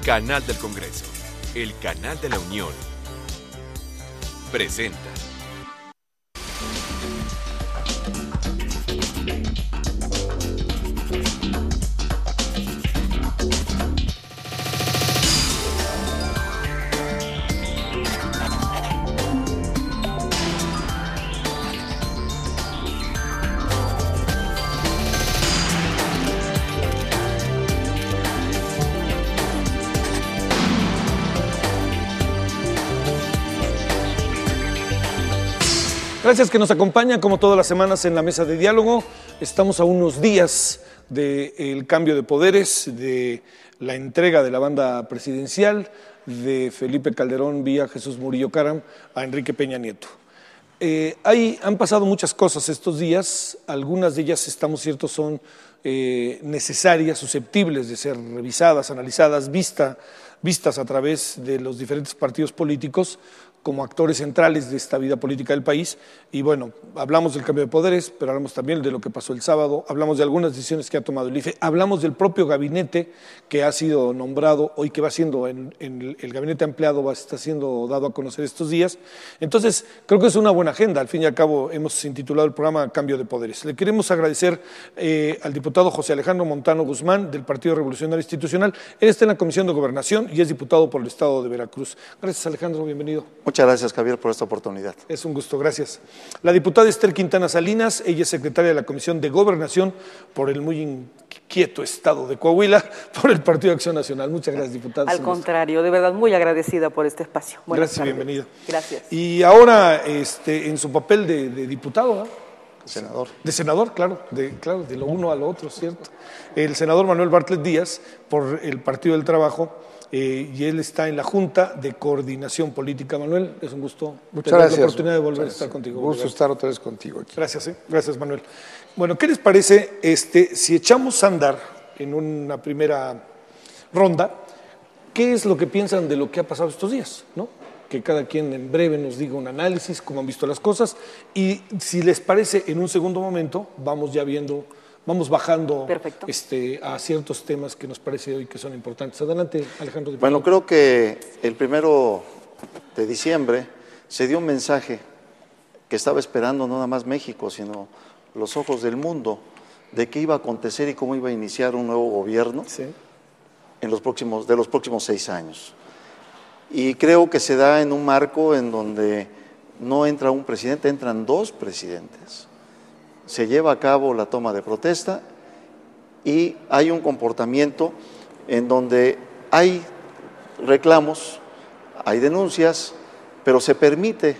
Canal del Congreso, el canal de la Unión, presenta. Gracias que nos acompañan como todas las semanas en la mesa de diálogo. Estamos a unos días del cambio de poderes, de la entrega de la banda presidencial de Felipe Calderón vía Jesús Murillo Caram a Enrique Peña Nieto. Han pasado muchas cosas estos días, algunas de ellas estamos ciertos son necesarias, susceptibles de ser revisadas, analizadas, vistas a través de los diferentes partidos políticos como actores centrales de esta vida política del país. Y bueno, hablamos del cambio de poderes, pero hablamos también de lo que pasó el sábado, hablamos de algunas decisiones que ha tomado el IFE, hablamos del propio gabinete que ha sido nombrado hoy, que va siendo en el gabinete ampliado, está siendo dado a conocer estos días. Entonces, creo que es una buena agenda. Al fin y al cabo, hemos intitulado el programa Cambio de Poderes. Le queremos agradecer al diputado José Alejandro Montano Guzmán, del Partido Revolucionario Institucional. Él está en la Comisión de Gobernación y es diputado por el Estado de Veracruz. Gracias, Alejandro, bienvenido. Muchas gracias, Javier, por esta oportunidad. Es un gusto, gracias. La diputada Esther Quintana Salinas, ella es secretaria de la Comisión de Gobernación por el muy inquieto estado de Coahuila, por el Partido de Acción Nacional. Muchas gracias, diputada. Al contrario, de verdad, muy agradecida por este espacio. Gracias y bienvenida. Gracias. Y ahora, en su papel de diputado, Senador. De senador, claro, de lo uno a lo otro, ¿cierto? El senador Manuel Bartlett Díaz, por el Partido del Trabajo, y él está en la Junta de Coordinación Política. Manuel, es un gusto tener la oportunidad de volver a estar contigo. Un gusto estar otra vez contigo aquí. Gracias, gracias, Manuel. Bueno, ¿qué les parece si echamos a andar en una primera ronda? ¿Qué es lo que piensan de lo que ha pasado estos días, no? Que cada quien en breve nos diga un análisis, cómo han visto las cosas, y si les parece, en un segundo momento vamos ya viendo, vamos bajando a ciertos temas que nos parece hoy que son importantes. Adelante, Alejandro. Bueno, creo que el 1 de diciembre se dio un mensaje que estaba esperando no nada más México, sino los ojos del mundo, de qué iba a acontecer y cómo iba a iniciar un nuevo gobierno de los próximos 6 años. Y creo que se da en un marco en donde no entra un presidente, entran 2 presidentes. Se lleva a cabo la toma de protesta y hay un comportamiento en donde hay reclamos, hay denuncias, pero se permite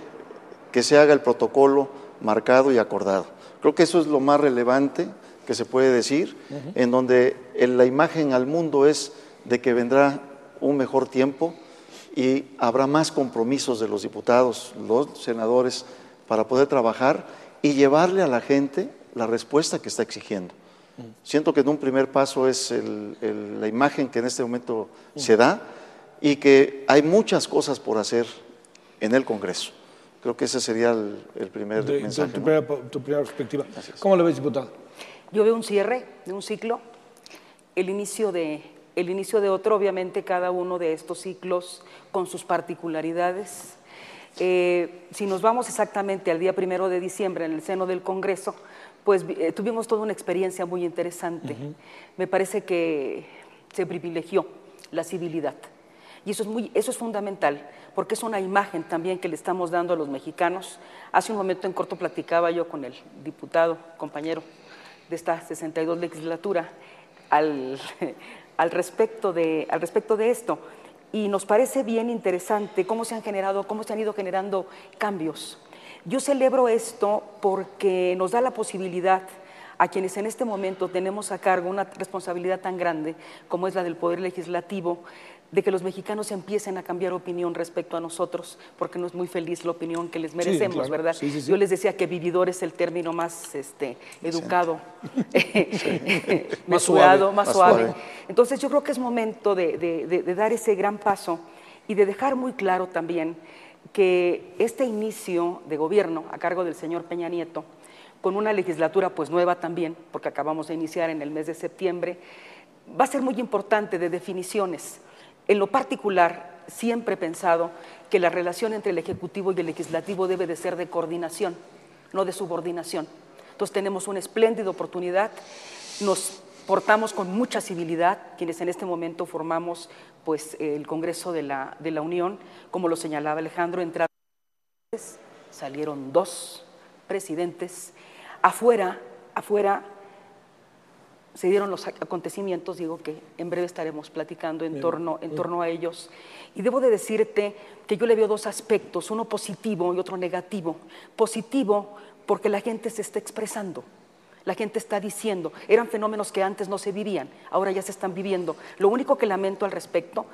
que se haga el protocolo marcado y acordado. Creo que eso es lo más relevante que se puede decir, en donde la imagen al mundo es de que vendrá un mejor tiempo y habrá más compromisos de los diputados, los senadores, para poder trabajar y llevarle a la gente la respuesta que está exigiendo. Siento que en un primer paso es la imagen que en este momento se da y que hay muchas cosas por hacer en el Congreso. Creo que ese sería el primer mensaje. Tu primera perspectiva. Gracias. ¿Cómo lo ves, diputado? Yo veo un cierre de un ciclo, el inicio de otro, obviamente cada uno de estos ciclos con sus particularidades. Si nos vamos exactamente al día 1 de diciembre en el seno del Congreso, pues tuvimos toda una experiencia muy interesante. Me parece que se privilegió la civilidad y eso es fundamental, porque es una imagen también que le estamos dando a los mexicanos. Hace un momento en corto platicaba yo con el diputado, compañero de esta 62 legislatura, al respecto de esto, y nos parece bien interesante cómo se han ido generando cambios. Yo celebro esto porque nos da la posibilidad a quienes en este momento tenemos a cargo una responsabilidad tan grande como es la del Poder Legislativo, de que los mexicanos empiecen a cambiar opinión respecto a nosotros, porque no es muy feliz la opinión que les merecemos, claro, ¿verdad? Sí. Yo les decía que vividor es el término más educado, mesurado, más suave. Entonces yo creo que es momento de dar ese gran paso y de dejar muy claro también que este inicio de gobierno a cargo del señor Peña Nieto, con una legislatura pues nueva también, porque acabamos de iniciar en el mes de septiembre, va a ser muy importante de definiciones. En lo particular, siempre he pensado que la relación entre el Ejecutivo y el Legislativo debe de ser de coordinación, no de subordinación. Entonces tenemos una espléndida oportunidad, nos portamos con mucha civilidad, quienes en este momento formamos pues, el Congreso de la Unión, como lo señalaba Alejandro, entraron, salieron 2 presidentes, afuera se dieron los acontecimientos, digo que en breve estaremos platicando en torno a ellos. Y debo de decirte que yo le veo 2 aspectos, uno positivo y otro negativo. Positivo porque la gente se está expresando, la gente está diciendo, eran fenómenos que antes no se vivían, ahora ya se están viviendo. Lo único que lamento al respecto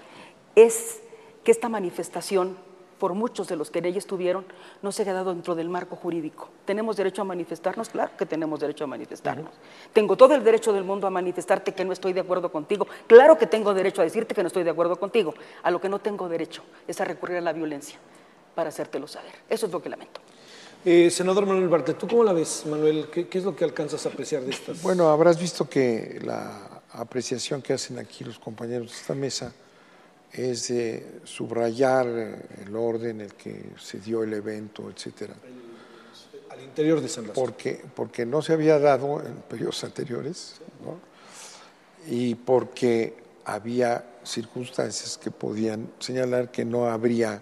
es que esta manifestación, por muchos de los que en ella estuvieron, no se ha quedado dentro del marco jurídico. ¿Tenemos derecho a manifestarnos? Claro que tenemos derecho a manifestarnos. Tengo todo el derecho del mundo a manifestarte que no estoy de acuerdo contigo. Claro que tengo derecho a decirte que no estoy de acuerdo contigo. A lo que no tengo derecho es a recurrir a la violencia para hacértelo saber. Eso es lo que lamento. Senador Manuel Bartlett, ¿tú cómo la ves, Manuel? ¿Qué es lo que alcanzas a apreciar de estas? Bueno, habrás visto que la apreciación que hacen aquí los compañeros de esta mesa es de subrayar el orden en el que se dio el evento, etcétera. Al interior de San Lázaro. Porque no se había dado en periodos anteriores, ¿no? Y porque había circunstancias que podían señalar que no habría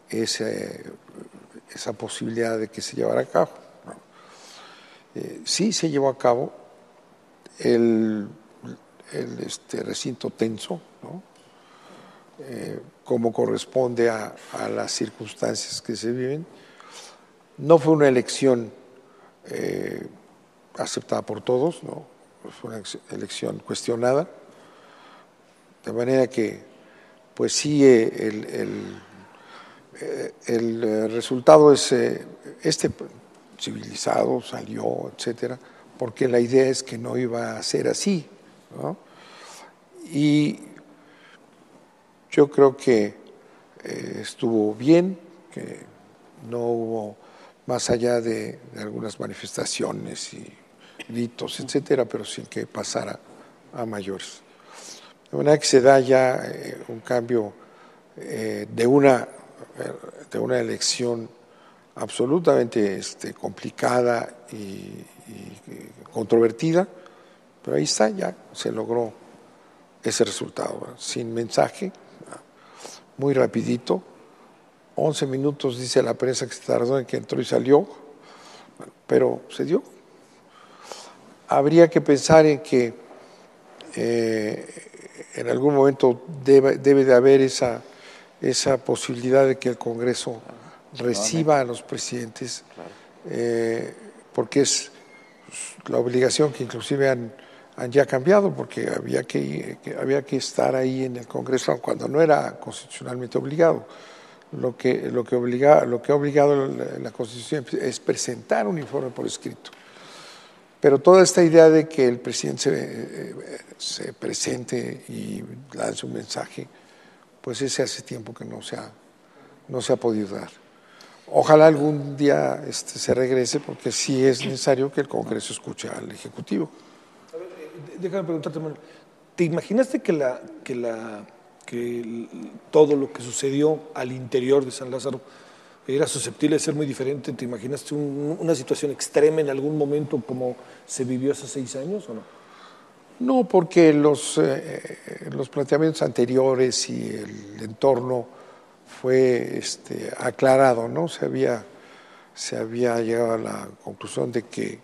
esa posibilidad de que se llevara a cabo, ¿no? Sí se llevó a cabo el recinto tenso, ¿no? Como corresponde a las circunstancias que se viven. No fue una elección aceptada por todos, ¿no? Fue una elección cuestionada, de manera que, pues sí, el resultado es civilizado, salió, etcétera, porque la idea es que no iba a ser así, ¿no? Y yo creo que estuvo bien, que no hubo, más allá de algunas manifestaciones y gritos, etcétera, pero sin que pasara a mayores. De manera que se da ya un cambio de una elección absolutamente complicada y controvertida, pero ahí está, ya se logró ese resultado, ¿verdad? Sin mensaje, muy rapidito, 11 minutos dice la prensa que se tardó en que entró y salió, pero se dio. Habría que pensar en que en algún momento debe de haber esa posibilidad de que el Congreso reciba a los presidentes, porque es la obligación que inclusive han ya cambiado, porque había que estar ahí en el Congreso cuando no era constitucionalmente obligado. Lo que ha obligado la Constitución es presentar un informe por escrito. Pero toda esta idea de que el presidente se presente y lance un mensaje, pues ese hace tiempo que no se ha podido dar. Ojalá algún día se regrese, porque sí es necesario que el Congreso escuche al Ejecutivo. A ver, déjame preguntarte, Manuel, ¿te imaginaste que todo lo que sucedió al interior de San Lázaro era susceptible de ser muy diferente? ¿Te imaginaste una situación extrema en algún momento como se vivió hace 6 años o no? No, porque los planteamientos anteriores y el entorno fue aclarado, ¿no? Se había llegado a la conclusión de que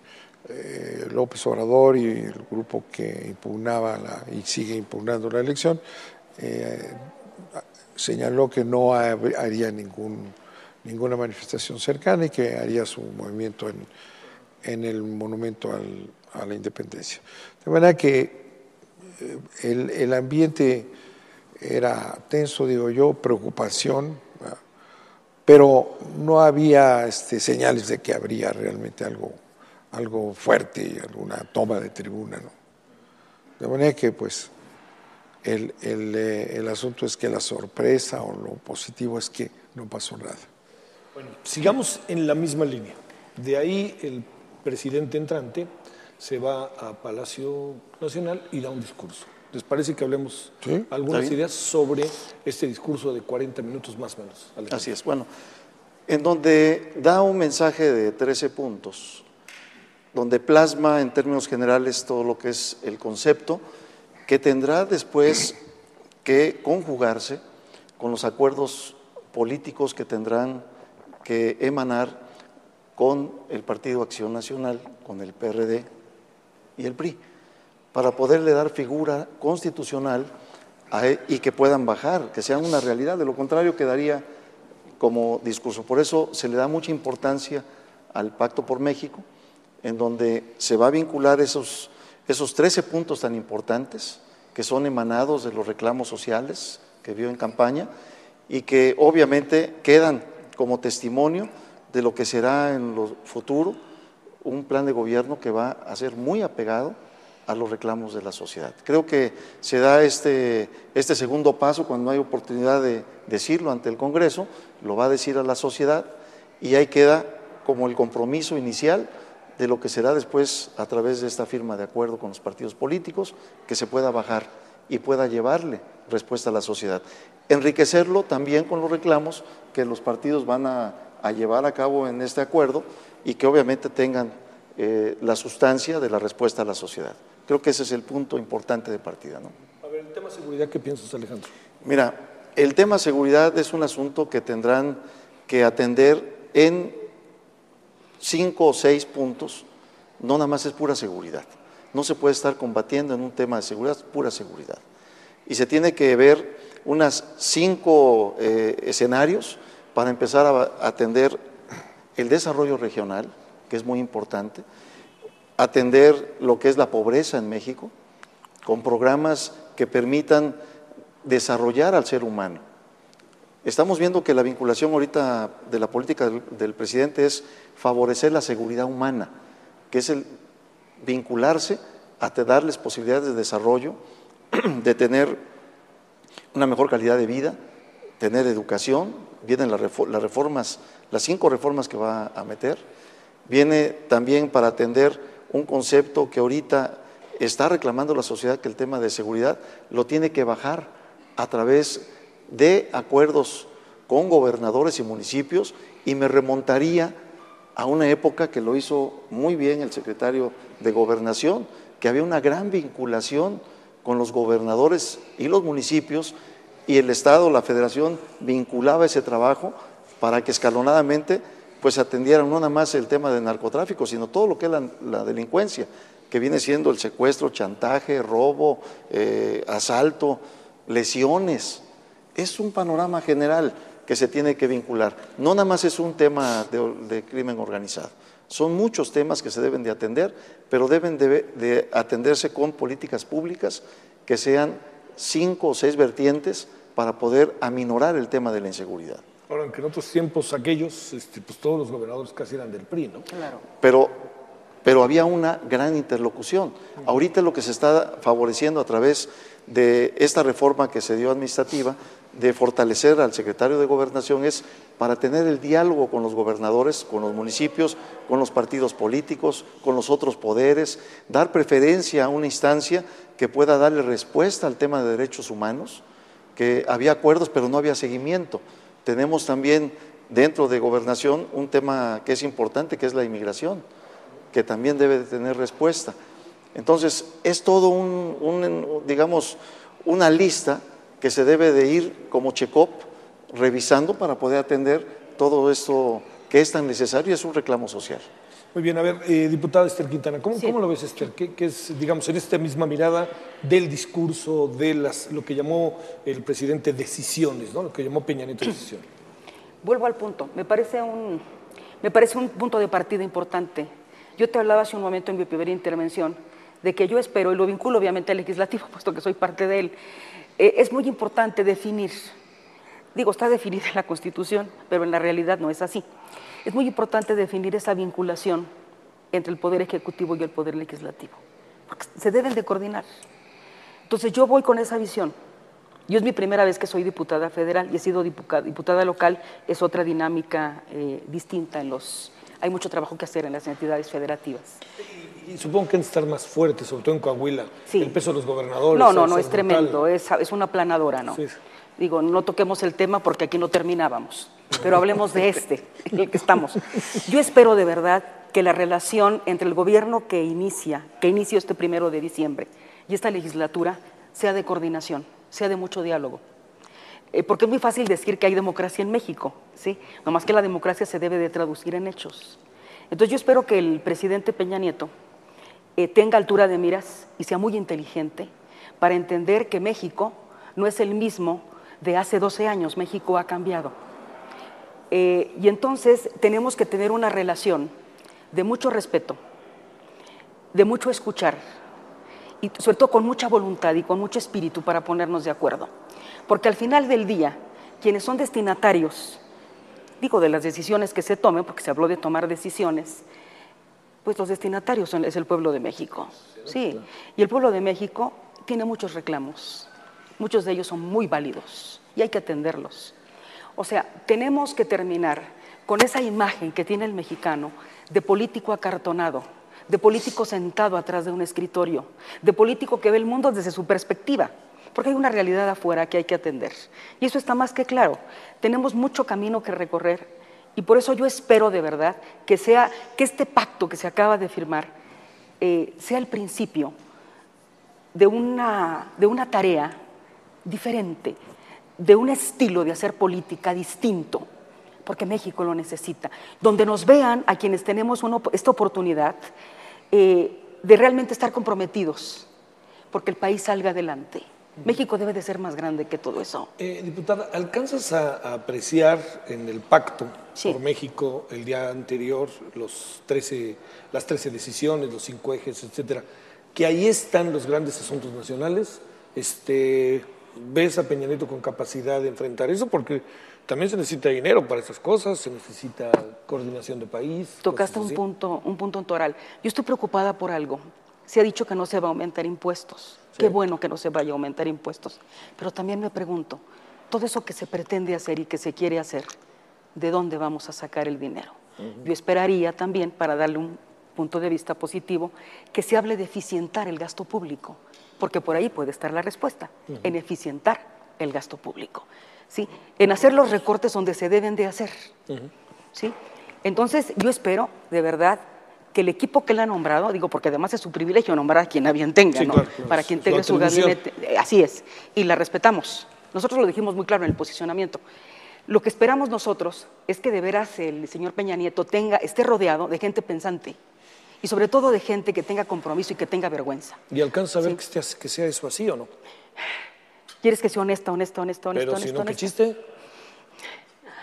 López Obrador y el grupo que impugnaba y sigue impugnando la elección señaló que no haría ninguna manifestación cercana y que haría su movimiento en el monumento a la independencia. De manera que el ambiente era tenso, digo yo, preocupación, ¿verdad? Pero no había señales de que habría realmente algo fuerte, alguna toma de tribuna, ¿no? De manera que, pues, el asunto es que la sorpresa o lo positivo es que no pasó nada. Bueno, sigamos en la misma línea. De ahí el presidente entrante se va a Palacio Nacional y da un discurso. ¿Les parece que hablemos Sí, algunas está bien. ideas sobre este discurso de 40 minutos más o menos? Alejandro? Así es, bueno, en donde da un mensaje de 13 puntos, donde plasma en términos generales todo lo que es el concepto, que tendrá después que conjugarse con los acuerdos políticos que tendrán que emanar con el Partido Acción Nacional, con el PRD y el PRI, para poderle dar figura constitucional y que puedan bajar, que sean una realidad. De lo contrario quedaría como discurso. Por eso se le da mucha importancia al Pacto por México, en donde se va a vincular esos 13 puntos tan importantes que son emanados de los reclamos sociales que vio en campaña y que obviamente quedan como testimonio de lo que será en lo futuro un plan de gobierno que va a ser muy apegado a los reclamos de la sociedad. Creo que se da este segundo paso cuando hay oportunidad de decirlo ante el Congreso, lo va a decir a la sociedad y ahí queda como el compromiso inicial de lo que será después a través de esta firma de acuerdo con los partidos políticos, que se pueda bajar y pueda llevarle respuesta a la sociedad. Enriquecerlo también con los reclamos que los partidos van a llevar a cabo en este acuerdo y que obviamente tengan la sustancia de la respuesta a la sociedad. Creo que ese es el punto importante de partida, ¿no? A ver, el tema seguridad, ¿qué piensas, Alejandro? Mira, el tema seguridad es un asunto que tendrán que atender en 5 o 6 puntos, no nada más es pura seguridad. No se puede estar combatiendo en un tema de seguridad, es pura seguridad. Y se tiene que ver unas 5 escenarios para empezar a atender el desarrollo regional, que es muy importante, atender lo que es la pobreza en México, con programas que permitan desarrollar al ser humano. Estamos viendo que la vinculación ahorita de la política del presidente es favorecer la seguridad humana, que es el vincularse a darles posibilidades de desarrollo, de tener una mejor calidad de vida, tener educación. Vienen las reformas, las 5 reformas que va a meter. Viene también para atender un concepto que ahorita está reclamando la sociedad, que el tema de seguridad lo tiene que bajar a través de acuerdos con gobernadores y municipios, y me remontaría a una época que lo hizo muy bien el secretario de Gobernación, que había una gran vinculación con los gobernadores y los municipios, y el Estado, la Federación, vinculaba ese trabajo para que escalonadamente pues atendieran no nada más el tema de narcotráfico, sino todo lo que es la delincuencia, que viene siendo el secuestro, chantaje, robo, asalto, lesiones. Es un panorama general que se tiene que vincular. No nada más es un tema de crimen organizado. Son muchos temas que se deben de atender, pero deben de atenderse con políticas públicas que sean 5 o 6 vertientes para poder aminorar el tema de la inseguridad. Ahora, aunque en otros tiempos aquellos, pues todos los gobernadores casi eran del PRI, ¿no? Claro. Pero había una gran interlocución. Ahorita lo que se está favoreciendo a través de esta reforma que se dio administrativa, de fortalecer al secretario de Gobernación, es para tener el diálogo con los gobernadores, con los municipios, con los partidos políticos, con los otros poderes, dar preferencia a una instancia que pueda darle respuesta al tema de derechos humanos, que había acuerdos pero no había seguimiento. Tenemos también dentro de Gobernación un tema que es importante, que es la inmigración, que también debe de tener respuesta. Entonces, es todo digamos, una lista que se debe de ir como check-up revisando para poder atender todo esto que es tan necesario y es un reclamo social. Muy bien, a ver, diputada Esther Quintana, ¿cómo lo ves, Esther? ¿Qué es, digamos, en esta misma mirada del discurso, de lo que llamó el presidente decisiones, ¿no? Lo que llamó Peña Nieto decisiones? Vuelvo al punto, me parece un punto de partida importante. Yo te hablaba hace un momento en mi primera intervención de que yo espero, y lo vinculo obviamente al legislativo, puesto que soy parte de él, es muy importante definir, digo, está definida en la Constitución, pero en la realidad no es así. Es muy importante definir esa vinculación entre el Poder Ejecutivo y el Poder Legislativo, porque se deben de coordinar. Entonces yo voy con esa visión. Yo es mi primera vez que soy diputada federal y he sido diputada local, es otra dinámica distinta en los hay mucho trabajo que hacer en las entidades federativas. Y supongo que han de estar más fuertes, sobre todo en Coahuila. Sí. El peso de los gobernadores. No, es es tremendo, es una aplanadora, ¿no? Sí. Digo, no toquemos el tema porque aquí no terminábamos, pero hablemos de en el que estamos. Yo espero de verdad que la relación entre el gobierno que inició este 1 de diciembre y esta legislatura sea de coordinación, sea de mucho diálogo. Porque es muy fácil decir que hay democracia en México, ¿sí? Nomás que la democracia se debe de traducir en hechos. Entonces yo espero que el presidente Peña Nieto tenga altura de miras y sea muy inteligente para entender que México no es el mismo de hace 12 años, México ha cambiado. Y entonces tenemos que tener una relación de mucho respeto, de mucho escuchar, y sobre todo con mucha voluntad y con mucho espíritu para ponernos de acuerdo. Porque al final del día, quienes son destinatarios, digo de las decisiones que se tomen, porque se habló de tomar decisiones, pues los destinatarios es el pueblo de México. Sí, y el pueblo de México tiene muchos reclamos, muchos de ellos son muy válidos y hay que atenderlos. O sea, tenemos que terminar con esa imagen que tiene el mexicano de político acartonado, de político sentado atrás de un escritorio, de político que ve el mundo desde su perspectiva, porque hay una realidad afuera que hay que atender. Y eso está más que claro. Tenemos mucho camino que recorrer y por eso yo espero de verdad que este pacto que se acaba de firmar sea el principio de una tarea diferente, de un estilo de hacer política distinto, porque México lo necesita, donde nos vean a quienes tenemos esta oportunidad de realmente estar comprometidos, porque el país salga adelante. México debe de ser más grande que todo eso. Diputada, ¿alcanzas a apreciar en el pacto Sí. por México el día anterior las 13 decisiones, los 5 ejes, etcétera, que ahí están los grandes asuntos nacionales? ¿Ves a Peña Nieto con capacidad de enfrentar eso? Porque también se necesita dinero para esas cosas, se necesita coordinación de país. Tocaste un punto toral. Yo estoy preocupada por algo. Se ha dicho que no se va a aumentar impuestos. Sí. Qué bueno que no se vaya a aumentar impuestos. Pero también me pregunto, todo eso que se pretende hacer y que se quiere hacer, ¿de dónde vamos a sacar el dinero? Yo esperaría también, para darle un punto de vista positivo, que se hable de eficientar el gasto público, porque por ahí puede estar la respuesta, en eficientar el gasto público, ¿sí? En hacer los recortes donde se deben de hacer, ¿sí? Entonces yo espero, de verdad, que el equipo que le ha nombrado, digo, porque además es su privilegio nombrar a quien a bien tenga, sí, ¿no? Claro, para que integre su gabinete, así es, y la respetamos. Nosotros lo dijimos muy claro en el posicionamiento. Lo que esperamos nosotros es que de veras el señor Peña Nieto esté rodeado de gente pensante y sobre todo de gente que tenga compromiso y que tenga vergüenza. ¿Y alcanza a ver que sea eso así o no? ¿Quieres que sea honesta? Pero si no, ¿qué chiste?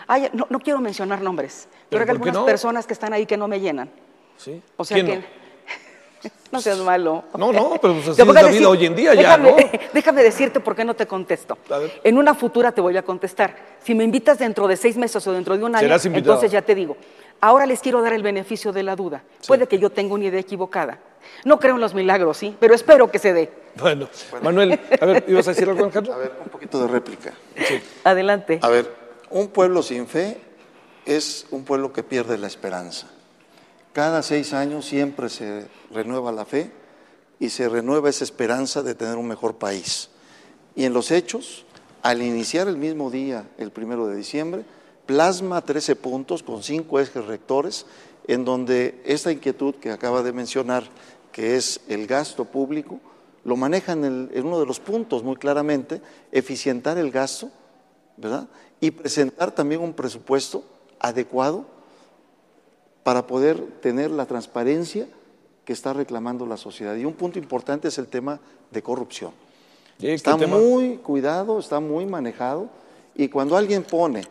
Ay, no quiero mencionar nombres, pero hay algunas personas que están ahí que no me llenan. ¿Sí? O sea que... No seas malo. No, pero pues así es la vida hoy en día ya, ¿no? Déjame decirte por qué no te contesto. En una futura te voy a contestar. Si me invitas dentro de 6 meses o dentro de un año, entonces ya te digo. Ahora les quiero dar el beneficio de la duda. Sí. Puede que yo tenga una idea equivocada. No creo en los milagros, ¿sí? Pero espero que se dé. Bueno, Manuel, a ver, ¿ibas a decir algo, Alejandro? A ver, un poquito de réplica. Sí. Adelante. A ver, un pueblo sin fe es un pueblo que pierde la esperanza. Cada 6 años siempre se renueva la fe y se renueva esa esperanza de tener un mejor país. Y en los hechos, al iniciar el mismo día, el 1 de diciembre, plasma 13 puntos con 5 ejes rectores, en donde esta inquietud que acaba de mencionar, que es el gasto público, lo maneja en uno de los puntos muy claramente, eficientar el gasto, ¿verdad? Y presentar también un presupuesto adecuado para poder tener la transparencia que está reclamando la sociedad. Y un punto importante es el tema de corrupción. Está muy cuidado, está muy manejado, y cuando alguien pone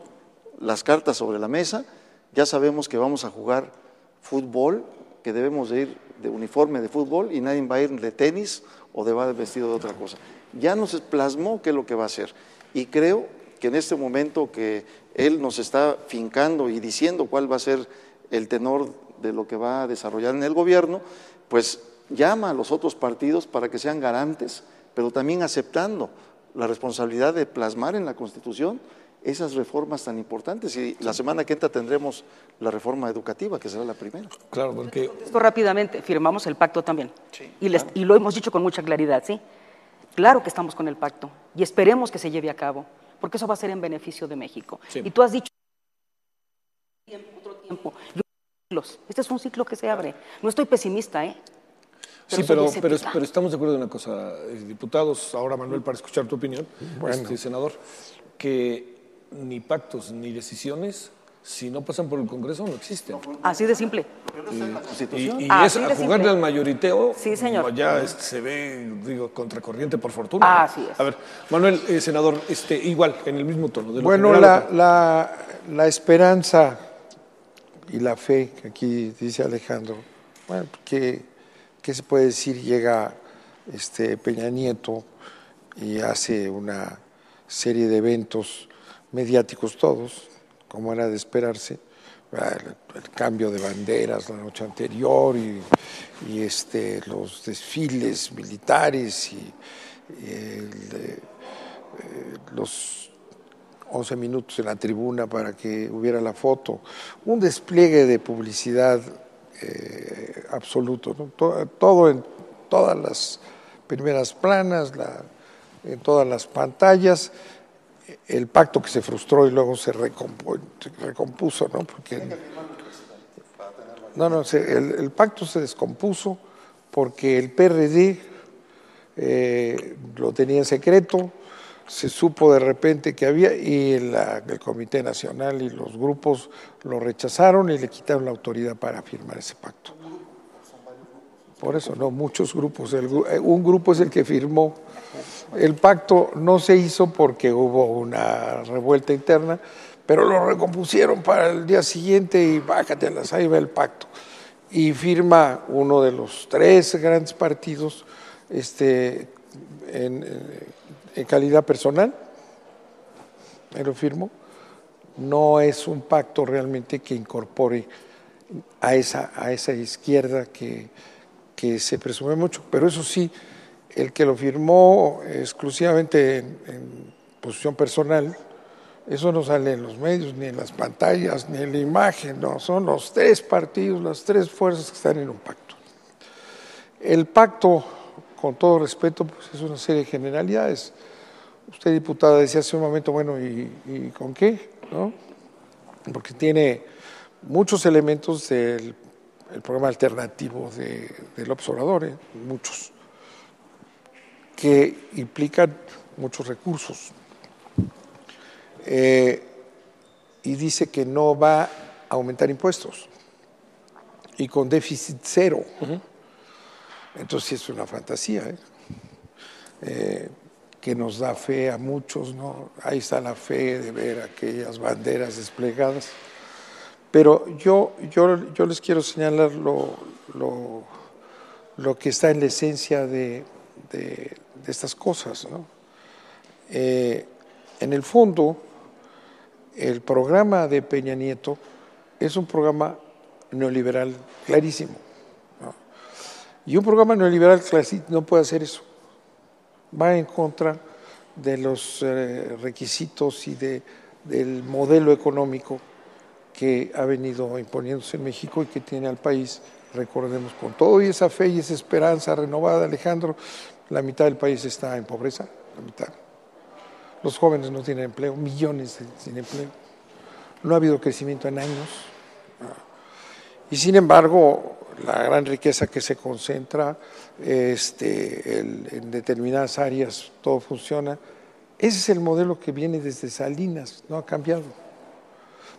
las cartas sobre la mesa, ya sabemos que vamos a jugar fútbol, que debemos de ir de uniforme de fútbol y nadie va a ir de tenis o va vestido de otra cosa. Ya nos plasmó qué es lo que va a hacer, y creo que en este momento que él nos está fincando y diciendo cuál va a ser el tenor de lo que va a desarrollar en el gobierno, pues llama a los otros partidos para que sean garantes, pero también aceptando la responsabilidad de plasmar en la Constitución esas reformas tan importantes. Y la semana que entra tendremos la reforma educativa, que será la primera. Claro, porque Esto rápidamente, firmamos el pacto también. Sí, Y lo hemos dicho con mucha claridad, ¿sí? Claro que estamos con el pacto y esperemos que se lleve a cabo, porque eso va a ser en beneficio de México. Sí. Y tú has dicho otro tiempo. Este es un ciclo que se abre. No estoy pesimista, ¿eh? sí, soy pero escéptica. estamos de acuerdo en una cosa, diputados, ahora Manuel, para escuchar tu opinión, senador, que ni pactos ni decisiones, si no pasan por el Congreso, no existen. Así de simple. Y Así es de a jugarle simple. al mayoriteo, Sí, señor. ya se ve, digo, contracorriente por fortuna. Así es. A ver, Manuel, senador, igual, en el mismo tono. De lo Bueno, general, la esperanza y la fe, que aquí dice Alejandro, bueno, ¿qué se puede decir? Llega Peña Nieto y hace una serie de eventos mediáticos todos, como era de esperarse, el cambio de banderas la noche anterior y los desfiles militares y los 11 minutos en la tribuna para que hubiera la foto, un despliegue de publicidad absoluto, ¿no? Todo en todas las primeras planas, en todas las pantallas, el pacto que se frustró y luego se recompuso, ¿no? Porque el pacto se descompuso porque el PRD lo tenía en secreto, se supo de repente que había y el Comité Nacional y los grupos lo rechazaron y le quitaron la autoridad para firmar ese pacto. Por eso, no, muchos grupos. Un grupo es el que firmó. El pacto no se hizo porque hubo una revuelta interna, pero lo recompusieron para el día siguiente y bájatelas, ahí va el pacto. Y firma uno de los 3 grandes partidos en calidad personal, ahí lo firmó. No es un pacto realmente que incorpore a esa izquierda que se presume mucho, pero eso sí, el que lo firmó exclusivamente en posición personal, eso no sale en los medios, ni en las pantallas, ni en la imagen, no, son los 3 partidos, las 3 fuerzas que están en un pacto. El pacto, con todo respeto, pues es una serie de generalidades. Usted, diputada, decía hace un momento, bueno, ¿y con qué? ¿No? Porque tiene muchos elementos del programa alternativo del observador, muchos, que implican muchos recursos. Y dice que no va a aumentar impuestos y con déficit cero. Entonces sí es una fantasía, que nos da fe a muchos, ¿no? Ahí está la fe de ver aquellas banderas desplegadas. Pero yo les quiero señalar lo que está en la esencia de estas cosas, ¿no? En el fondo, el programa de Peña Nieto es un programa neoliberal clarísimo, ¿no? Y un programa neoliberal clásico no puede hacer eso. Va en contra de los requisitos y del modelo económico que ha venido imponiéndose en México y que tiene al país, recordemos, con todo y esa fe y esa esperanza renovada, Alejandro, la mitad del país está en pobreza, la mitad. Los jóvenes no tienen empleo, millones sin empleo. No ha habido crecimiento en años. Y sin embargo, la gran riqueza que se concentra en determinadas áreas, todo funciona. Ese es el modelo que viene desde Salinas, no ha cambiado.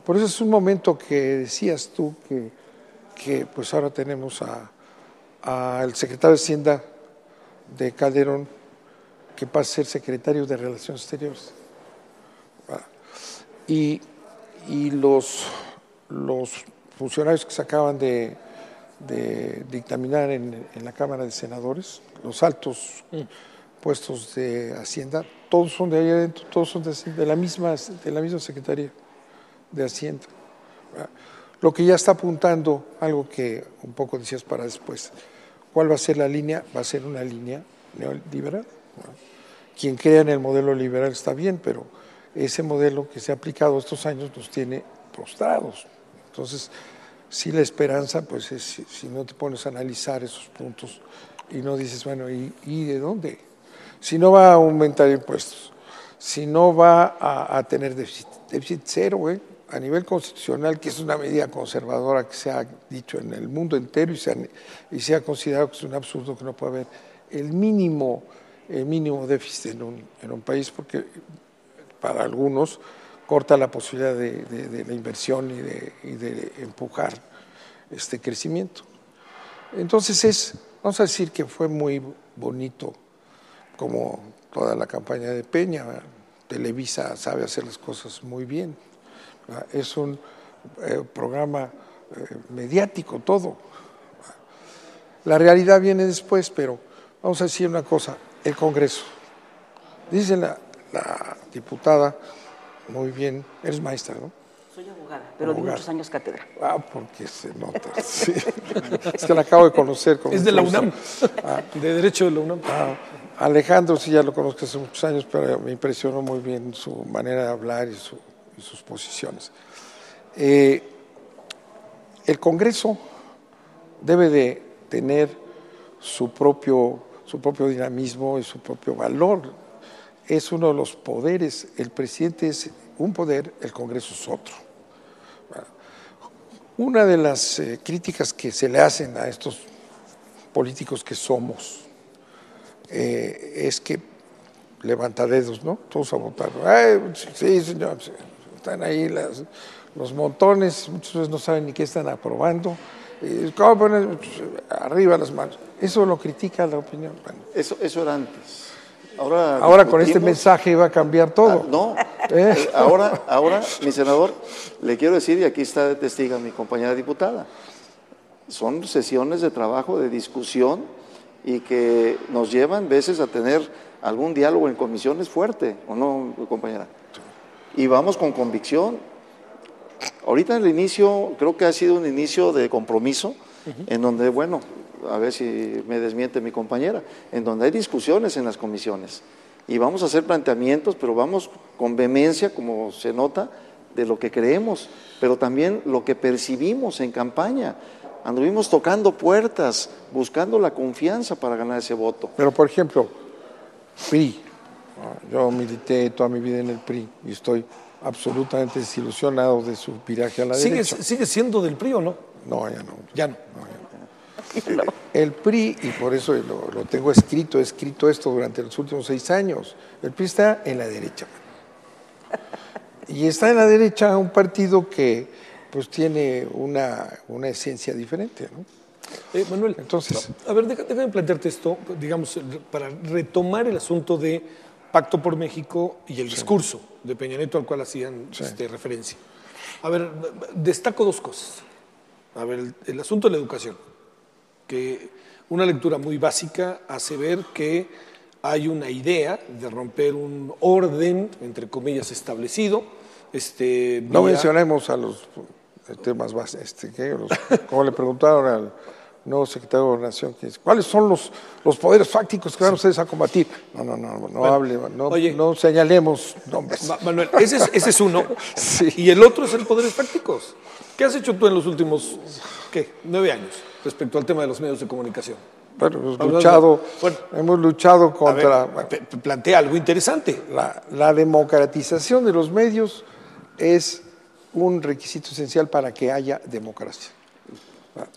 Por eso es un momento que decías tú que pues ahora tenemos al secretario de Hacienda de Calderón, que pasa a ser secretario de Relaciones Exteriores. Y los funcionarios que se acaban de dictaminar en la Cámara de Senadores, los altos puestos de Hacienda, todos son de ahí adentro, todos son de la misma Secretaría de Hacienda. Lo que ya está apuntando, algo que un poco decías para después, ¿cuál va a ser la línea? Va a ser una línea neoliberal. Quien crea en el modelo liberal está bien, pero ese modelo que se ha aplicado estos años nos tiene prostrados. Entonces, sí, la esperanza, pues es si no te pones a analizar esos puntos y no dices, bueno, ¿y de dónde? Si no va a aumentar impuestos, si no va a tener déficit cero, a nivel constitucional, que es una medida conservadora que se ha dicho en el mundo entero y se ha considerado que es un absurdo que no puede haber el mínimo déficit en un país, porque para algunos corta la posibilidad de la inversión y de empujar este crecimiento. Entonces vamos a decir que fue muy bonito, como toda la campaña de Peña. Televisa sabe hacer las cosas muy bien. Es un programa mediático todo. La realidad viene después, pero vamos a decir una cosa, el Congreso. Dice la diputada, muy bien, eres maestra, ¿no? Soy abogada, pero de muchos años cátedra. Porque se nota, sí. Es que la acabo de conocer. Es de la UNAM, de Derecho de la UNAM. Alejandro sí ya lo conozco hace muchos años, pero me impresionó muy bien su manera de hablar y sus posiciones. El Congreso debe de tener su propio dinamismo y su propio valor. Es uno de los poderes. El presidente es un poder, el Congreso es otro. Una de las críticas que se le hacen a estos políticos que somos es que levantadedos, ¿no? Todos a votar. Sí, señor, están ahí los montones, muchas veces no saben ni qué están aprobando. ¿Cómo poner arriba las manos? Eso lo critica la opinión. Bueno. Eso era antes. Ahora con este mensaje va a cambiar todo. No, ahora, mi senador, le quiero decir, y aquí está de testiga mi compañera diputada, son sesiones de trabajo, de discusión, y que nos llevan veces a tener algún diálogo en comisiones fuerte, ¿o no, compañera? Y vamos con convicción. Ahorita el inicio, creo que ha sido un inicio de compromiso, en donde, bueno, a ver si me desmiente mi compañera, en donde hay discusiones en las comisiones y vamos a hacer planteamientos, pero vamos con vehemencia, como se nota, de lo que creemos, pero también lo que percibimos en campaña. Anduvimos tocando puertas, buscando la confianza para ganar ese voto. Pero, por ejemplo, PRI, yo milité toda mi vida en el PRI y estoy absolutamente desilusionado de su viraje a la derecha. ¿Sigue siendo del PRI o no? No, ya no. Ya no. El PRI, y por eso lo tengo escrito, he escrito esto durante los últimos 6 años, el PRI está en la derecha. Y está en la derecha un partido que pues tiene una esencia diferente, ¿no? Manuel, entonces, a ver, déjame plantearte esto, digamos, para retomar el asunto de Pacto por México y el discurso de Peña Nieto al cual hacían referencia. A ver, destaco 2 cosas. A ver, el asunto de la educación, que una lectura muy básica hace ver que hay una idea de romper un orden, entre comillas, establecido. No mencionemos a los temas básicos, como le preguntaron al nuevo secretario de Gobernación, ¿cuáles son los poderes fácticos que van ustedes a combatir? No hable, no señalemos nombres. Manuel, ese es uno, sí. Y el otro es el poderes fácticos. ¿Qué has hecho tú en los últimos, 9 años respecto al tema de los medios de comunicación? Bueno, hemos luchado contra... Plantea algo interesante. La democratización de los medios es un requisito esencial para que haya democracia.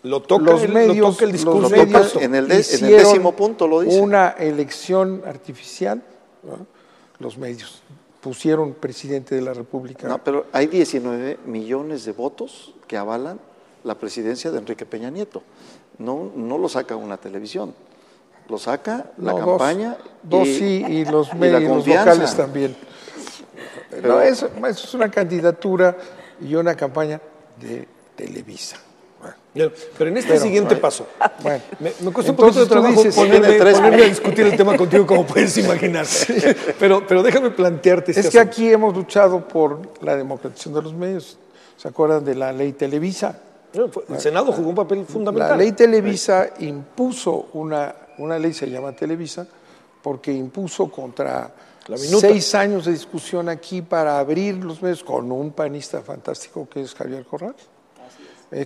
Lo toca el discurso. En el 10º punto lo dice. Una elección artificial, ¿no? Los medios pusieron presidente de la República. No, pero hay 19 millones de votos que avalan la presidencia de Enrique Peña Nieto. No lo saca una televisión, lo saca la campaña. Dos sí, y los medios locales también. Pero eso es una candidatura y una campaña de Televisa. Pero en este siguiente paso, me cuesta un poquito de trabajo ponerme a discutir el tema contigo, como puedes imaginar. Pero déjame plantearte Es que aquí hemos luchado por la democratización de los medios. ¿Se acuerdan de la ley Televisa? El Senado jugó un papel fundamental. La ley Televisa impuso una ley, se llama Televisa, porque impuso contra La minuta. 6 años de discusión aquí para abrir los medios con un panista fantástico que es Javier Corral,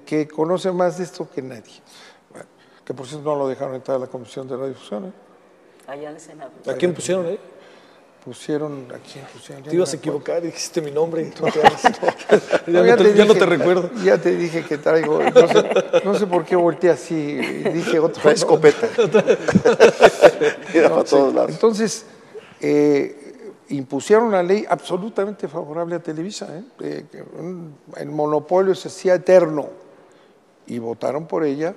que conoce más de esto que nadie. Bueno, que por cierto no lo dejaron entrar a la Comisión de Radiodifusión. Allá en el Senado. ¿A quién pusieron ahí? Pusieron, ¿a quién pusieron? Ya Te no ibas a me acuerdo. equivocar, dijiste mi nombre y tú No, ya no te recuerdo. Ya te dije que traigo, no sé por qué volteé así y dije otro. Trae escopeta. Mira para todos lados. Entonces, impusieron una ley absolutamente favorable a Televisa. El monopolio se hacía eterno y votaron por ella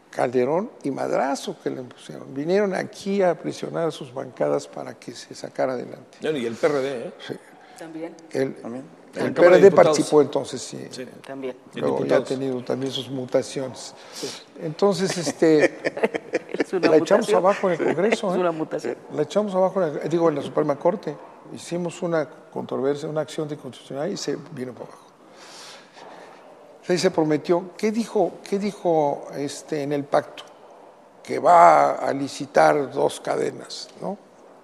Calderón y Madrazo que le impusieron. Vinieron aquí a presionar a sus bancadas para que se sacara adelante. Y el PRD, ¿eh? Sí. También, El En la Cámara de PRD Diputados. participó entonces, sí. también. Luego ya ha diputados. tenido también sus mutaciones. Entonces, Es una la echamos mutación. abajo en el Congreso. Es ¿eh? una mutación. La echamos abajo, en la Suprema Corte. Hicimos una controversia, una acción de constitucional y se vino para abajo. Ahí se prometió. ¿Qué dijo en el pacto? Que va a licitar 2 cadenas, ¿no?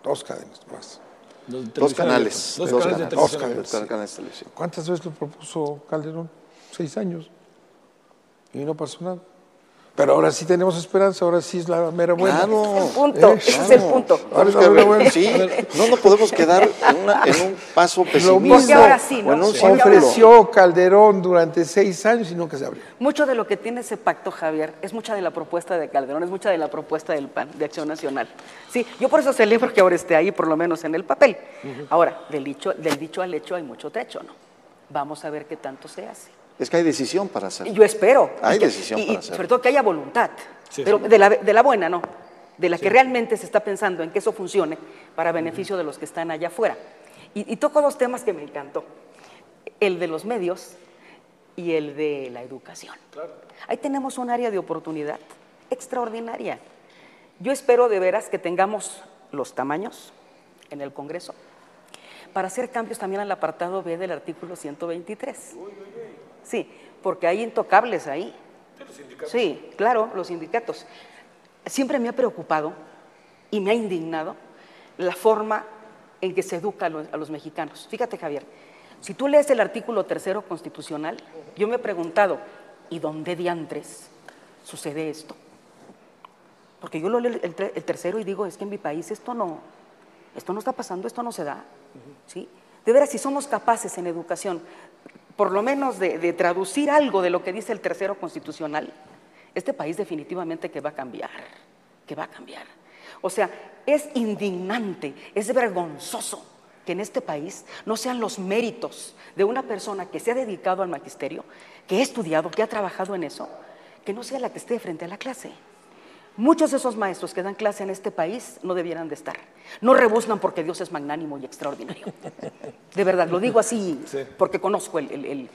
2 cadenas más. Dos canales. Dos Dos canales de canales. televisión. Dos canales de televisión. ¿Cuántas veces lo propuso Calderón? 6 años. Y no pasó nada. Pero ahora sí tenemos esperanza, ahora sí es la mera buena. Claro. Punto, ese es el punto. Ahora es Tenemos que la mera ver, buena. sí, no nos podemos quedar en un paso Lo pesimista. mismo ahora sí, ¿no? O en un Porque ahora círculo. ofreció Calderón durante 6 años y nunca se abrió. Mucho de lo que tiene ese pacto, Javier, es mucha de la propuesta de Calderón, es mucha de la propuesta del PAN, de Acción Nacional. Sí, yo por eso celebro que ahora esté ahí, por lo menos en el papel. Ahora, del dicho al hecho hay mucho trecho, ¿no? Vamos a ver qué tanto se hace. Es que hay decisión para hacer. Y yo espero. Hay y que- decisión para y hacerlo. sobre todo que haya voluntad. Sí, pero sí. de la buena, ¿no? De la que realmente se está pensando en que eso funcione para beneficio de los que están allá afuera. Y toco 2 temas que me encantó. El de los medios y el de la educación. Ahí tenemos un área de oportunidad extraordinaria. Yo espero de veras que tengamos los tamaños en el Congreso para hacer cambios también al apartado B del artículo 123. Sí, porque hay intocables ahí. Sí, claro, los sindicatos. Siempre me ha preocupado y me ha indignado la forma en que se educa a los mexicanos. Fíjate, Javier, si tú lees el artículo 3º constitucional, yo me he preguntado, ¿y dónde diantres sucede esto? Porque yo lo leo el tercero y digo, es que en mi país esto no está pasando, esto no se da. ¿Sí? De veras, si somos capaces en educación, por lo menos de traducir algo de lo que dice el 3º constitucional, este país definitivamente que va a cambiar, que va a cambiar. O sea, es indignante, es vergonzoso que en este país no sean los méritos de una persona que se ha dedicado al magisterio, que ha estudiado, que ha trabajado en eso, que no sea la que esté frente a la clase. Muchos de esos maestros que dan clase en este país no debieran de estar. No rebuznan porque Dios es magnánimo y extraordinario. De verdad, lo digo así porque conozco el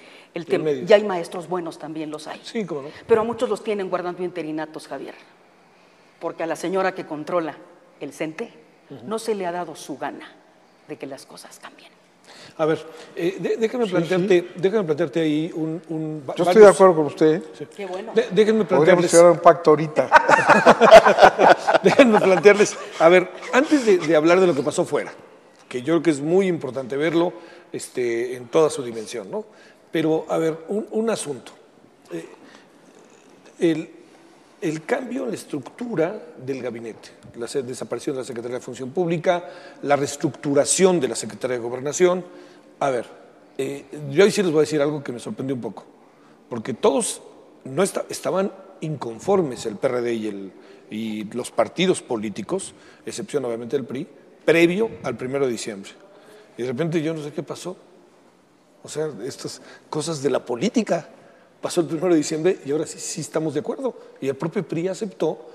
tema. medio. Y hay maestros buenos también, los hay. Sí, cómo no. Pero a muchos los tienen guardando interinatos, Javier. Porque a la señora que controla el CENTE no se le ha dado su gana de que las cosas cambien. A ver, déjame plantearte ahí un Yo estoy de acuerdo con usted. Qué bueno. Déjenme Podríamos plantearles. llegar a un pacto ahorita. Déjenme plantearles, a ver, antes de hablar de lo que pasó fuera, que yo creo que es muy importante verlo en toda su dimensión, ¿no? Pero, a ver, un asunto. El cambio en la estructura del gabinete, la desaparición de la Secretaría de Función Pública, la reestructuración de la Secretaría de Gobernación. A ver, yo ahí sí les voy a decir algo que me sorprendió un poco, porque todos no estaban inconformes, el PRD y los partidos políticos, excepción obviamente del PRI, previo al 1 de diciembre. Y de repente yo no sé qué pasó. O sea, estas cosas de la política. Pasó el 1 de diciembre y ahora sí estamos de acuerdo. Y el propio PRI aceptó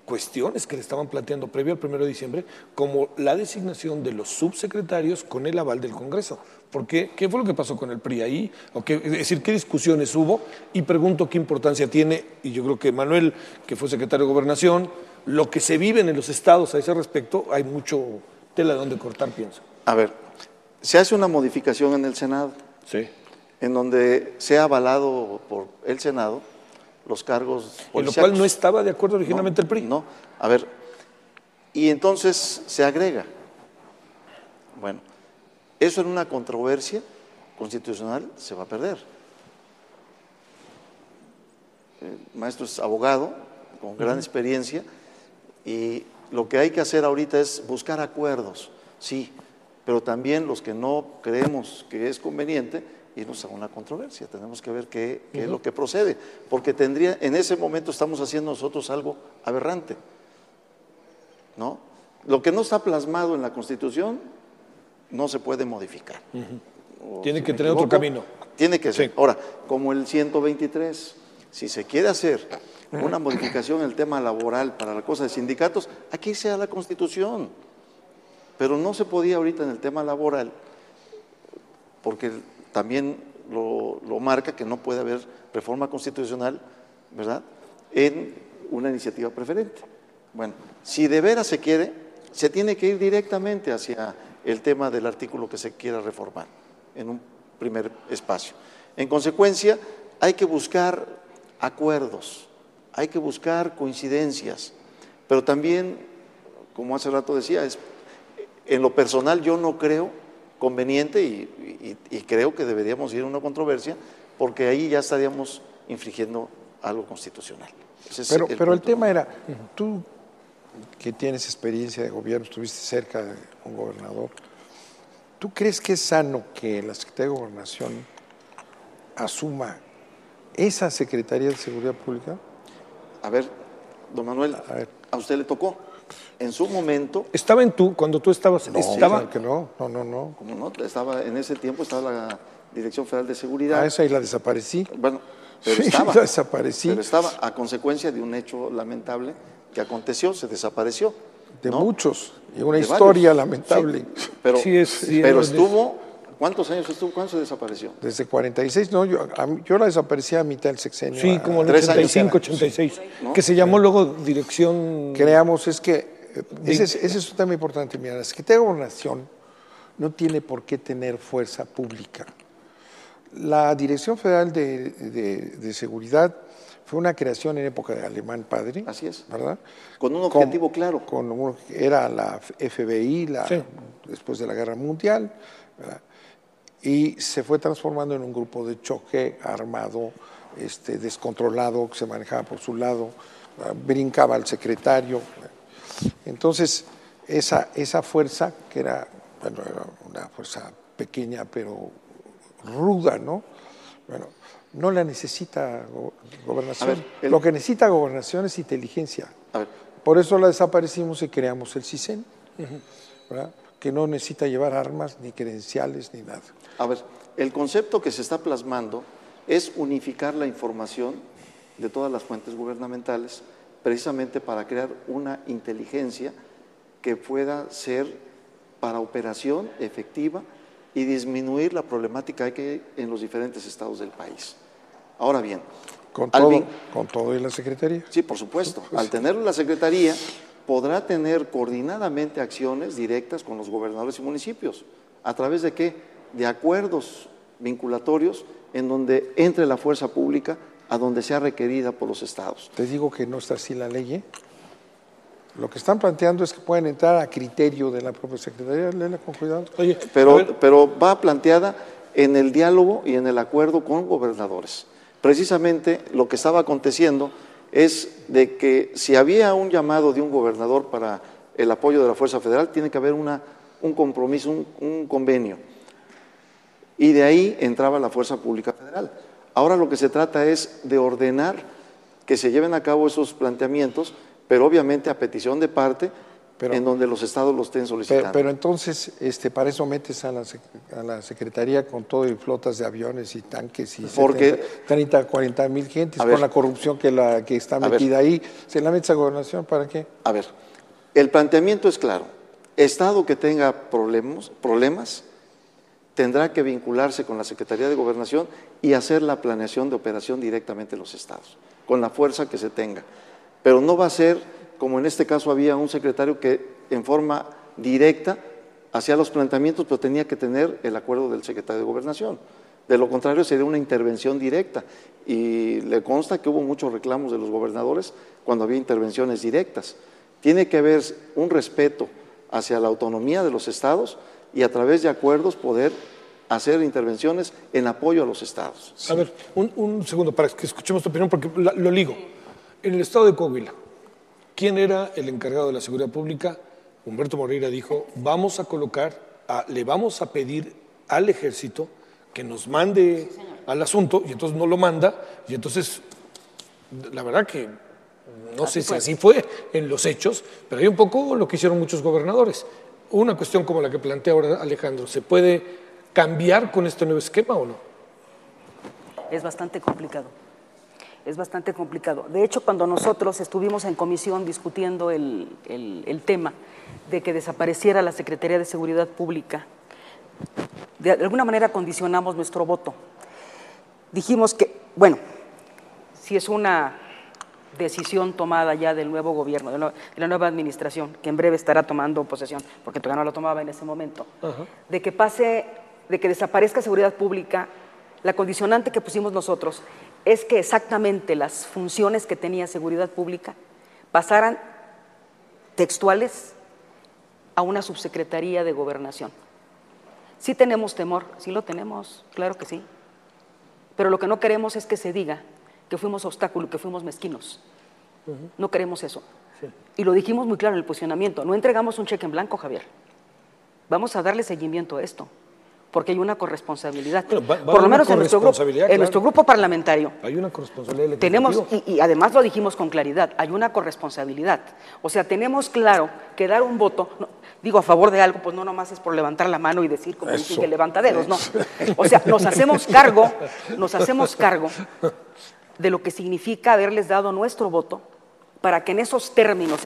cuestiones que le estaban planteando previo al 1 de diciembre, como la designación de los subsecretarios con el aval del Congreso. ¿Por qué? ¿Qué fue lo que pasó con el PRI ahí? Es decir, ¿qué discusiones hubo? Y pregunto qué importancia tiene, y yo creo que Manuel, que fue secretario de Gobernación, lo que se vive en los estados a ese respecto, hay mucho tela de donde cortar, pienso. A ver, se hace una modificación en el Senado, Sí. en donde se ha avalado por el Senado los cargos En lo policíacos. cual no estaba de acuerdo originalmente el PRI. No, a ver, y entonces se agrega Bueno, eso en una controversia constitucional se va a perder. El maestro es abogado, con gran experiencia, y lo que hay que hacer ahorita es buscar acuerdos, sí, pero también los que no creemos que es conveniente, irnos a una controversia. Tenemos que ver qué es lo que procede, porque en ese momento estamos haciendo nosotros algo aberrante, ¿no? Lo que no está plasmado en la Constitución no se puede modificar. Tiene que tener otro camino. Tiene que ser. Sí. Ahora, como el 123, si se quiere hacer una modificación en el tema laboral para la cosa de sindicatos, aquí sea la Constitución. Pero no se podía ahorita en el tema laboral, porque también lo marca que no puede haber reforma constitucional, ¿verdad?, en una iniciativa preferente. Bueno, si de veras se quiere, se tiene que ir directamente hacia el tema del artículo que se quiera reformar en un primer espacio. En consecuencia, hay que buscar acuerdos, hay que buscar coincidencias, pero también, como hace rato decía, en lo personal yo no creo conveniente y creo que deberíamos ir a una controversia, porque ahí ya estaríamos infringiendo algo constitucional. Pero el tema era, tú que tienes experiencia de gobierno, estuviste cerca de un gobernador, ¿tú crees que es sano que la Secretaría de Gobernación asuma esa Secretaría de Seguridad Pública? A ver, don Manuel, a usted le tocó. En su momento… ¿Estaba cuando tú estabas? No, ¿Estaba? claro que no. ¿Cómo no? En ese tiempo estaba la Dirección Federal de Seguridad. Ah, esa y la desaparecí. Bueno, pero Sí, estaba. la desaparecí. Pero estaba a consecuencia de un hecho lamentable que aconteció, se desapareció. De ¿no? muchos, y una De historia varios. lamentable. Sí, pero sí, estuvo, ¿cuántos años estuvo? ¿Cuándo se desapareció? Desde 46, no, yo la desaparecí a mitad del sexenio. Sí, como en el 3 años 85, era. 86, ¿No? que se llamó luego Dirección… Creamos, ese es un tema importante. Mira, la Secretaría de Gobernación no tiene por qué tener fuerza pública. La Dirección Federal de Seguridad fue una creación en época de Alemán Padre. Así es. ¿Verdad? Con un objetivo claro. Era la FBI Sí. después de la Guerra Mundial, ¿verdad? Y se fue transformando en un grupo de choque armado, descontrolado, que se manejaba por su lado, brincaba al secretario. Entonces, esa fuerza, que era una fuerza pequeña pero ruda, ¿no? Bueno, no la necesita Gobernación. A ver, Lo que necesita Gobernación es inteligencia. A ver, Por eso la desaparecimos y creamos el CISEN, ¿verdad? Que no necesita llevar armas, ni credenciales, ni nada. a ver, el concepto que se está plasmando es unificar la información de todas las fuentes gubernamentales, precisamente para crear una inteligencia que pueda ser para operación efectiva y disminuir la problemática que hay en los diferentes estados del país. Ahora bien, Con todo y la Secretaría. sí, por supuesto, al tenerlo la Secretaría, podrá tener coordinadamente acciones directas con los gobernadores y municipios. ¿A través de qué? De acuerdos vinculatorios en donde entre la fuerza pública a donde sea requerida por los estados. Te digo que no está así la ley, ¿eh? Lo que están planteando es que pueden entrar a criterio de la propia Secretaría. Léela con cuidado. Oye, Pero va planteada en el diálogo y en el acuerdo con gobernadores. Precisamente lo que estaba aconteciendo es de que si había un llamado de un gobernador para el apoyo de la Fuerza Federal, tiene que haber un compromiso, un convenio. Y de ahí entraba la Fuerza Pública Federal. Ahora lo que se trata es de ordenar que se lleven a cabo esos planteamientos, pero obviamente a petición de parte, en donde los estados lo estén solicitando. Pero entonces, para eso metes a la Secretaría con todo y flotas de aviones y tanques y Porque, 30, 40 mil gentes ver, con la corrupción que está metida ahí. ¿Se la metes a Gobernación para qué? A ver, el planteamiento es claro. Estado que tenga problemas tendrá que vincularse con la Secretaría de Gobernación y hacer la planeación de operación directamente en los estados, con la fuerza que se tenga. Pero no va a ser como en este caso había un secretario que en forma directa hacía los planteamientos, pero tenía que tener el acuerdo del secretario de Gobernación. De lo contrario sería una intervención directa y le consta que hubo muchos reclamos de los gobernadores cuando había intervenciones directas. Tiene que haber un respeto hacia la autonomía de los estados, y a través de acuerdos poder hacer intervenciones en apoyo a los estados. A ver, un segundo para que escuchemos tu opinión, porque lo ligo. En el estado de Coahuila, ¿quién era el encargado de la seguridad pública? Humberto Moreira dijo, le vamos a pedir al ejército que nos mande al asunto, y entonces no lo manda, y entonces, la verdad que no sé si así fue en los hechos, pero hay un poco lo que hicieron muchos gobernadores. Una cuestión como la que plantea ahora Alejandro, ¿se puede cambiar con este nuevo esquema o no? Es bastante complicado. Es bastante complicado. De hecho, cuando nosotros estuvimos en comisión discutiendo el tema de que desapareciera la Secretaría de Seguridad Pública, de alguna manera condicionamos nuestro voto. Dijimos que, bueno, si es una decisión tomada ya del nuevo gobierno, de la nueva administración, que en breve estará tomando posesión, porque todavía no lo tomaba en ese momento, de que desaparezca seguridad pública, la condicionante que pusimos nosotros es que exactamente las funciones que tenía seguridad pública pasaran textuales a una subsecretaría de gobernación. Sí tenemos temor, sí lo tenemos, claro que sí, pero lo que no queremos es que se diga que fuimos obstáculo, que fuimos mezquinos. No queremos eso. Sí. Y lo dijimos muy claro en el posicionamiento, no entregamos un cheque en blanco, Javier. Vamos a darle seguimiento a esto, porque hay una corresponsabilidad. Bueno, por lo menos en nuestro grupo parlamentario. Hay una corresponsabilidad. Tenemos, y además lo dijimos con claridad, hay una corresponsabilidad. O sea, tenemos claro que dar un voto, digo a favor de algo, pues no nomás es por levantar la mano y decir como dicen que levanta dedos, no. O sea, nos hacemos cargo de lo que significa haberles dado nuestro voto para que en esos términos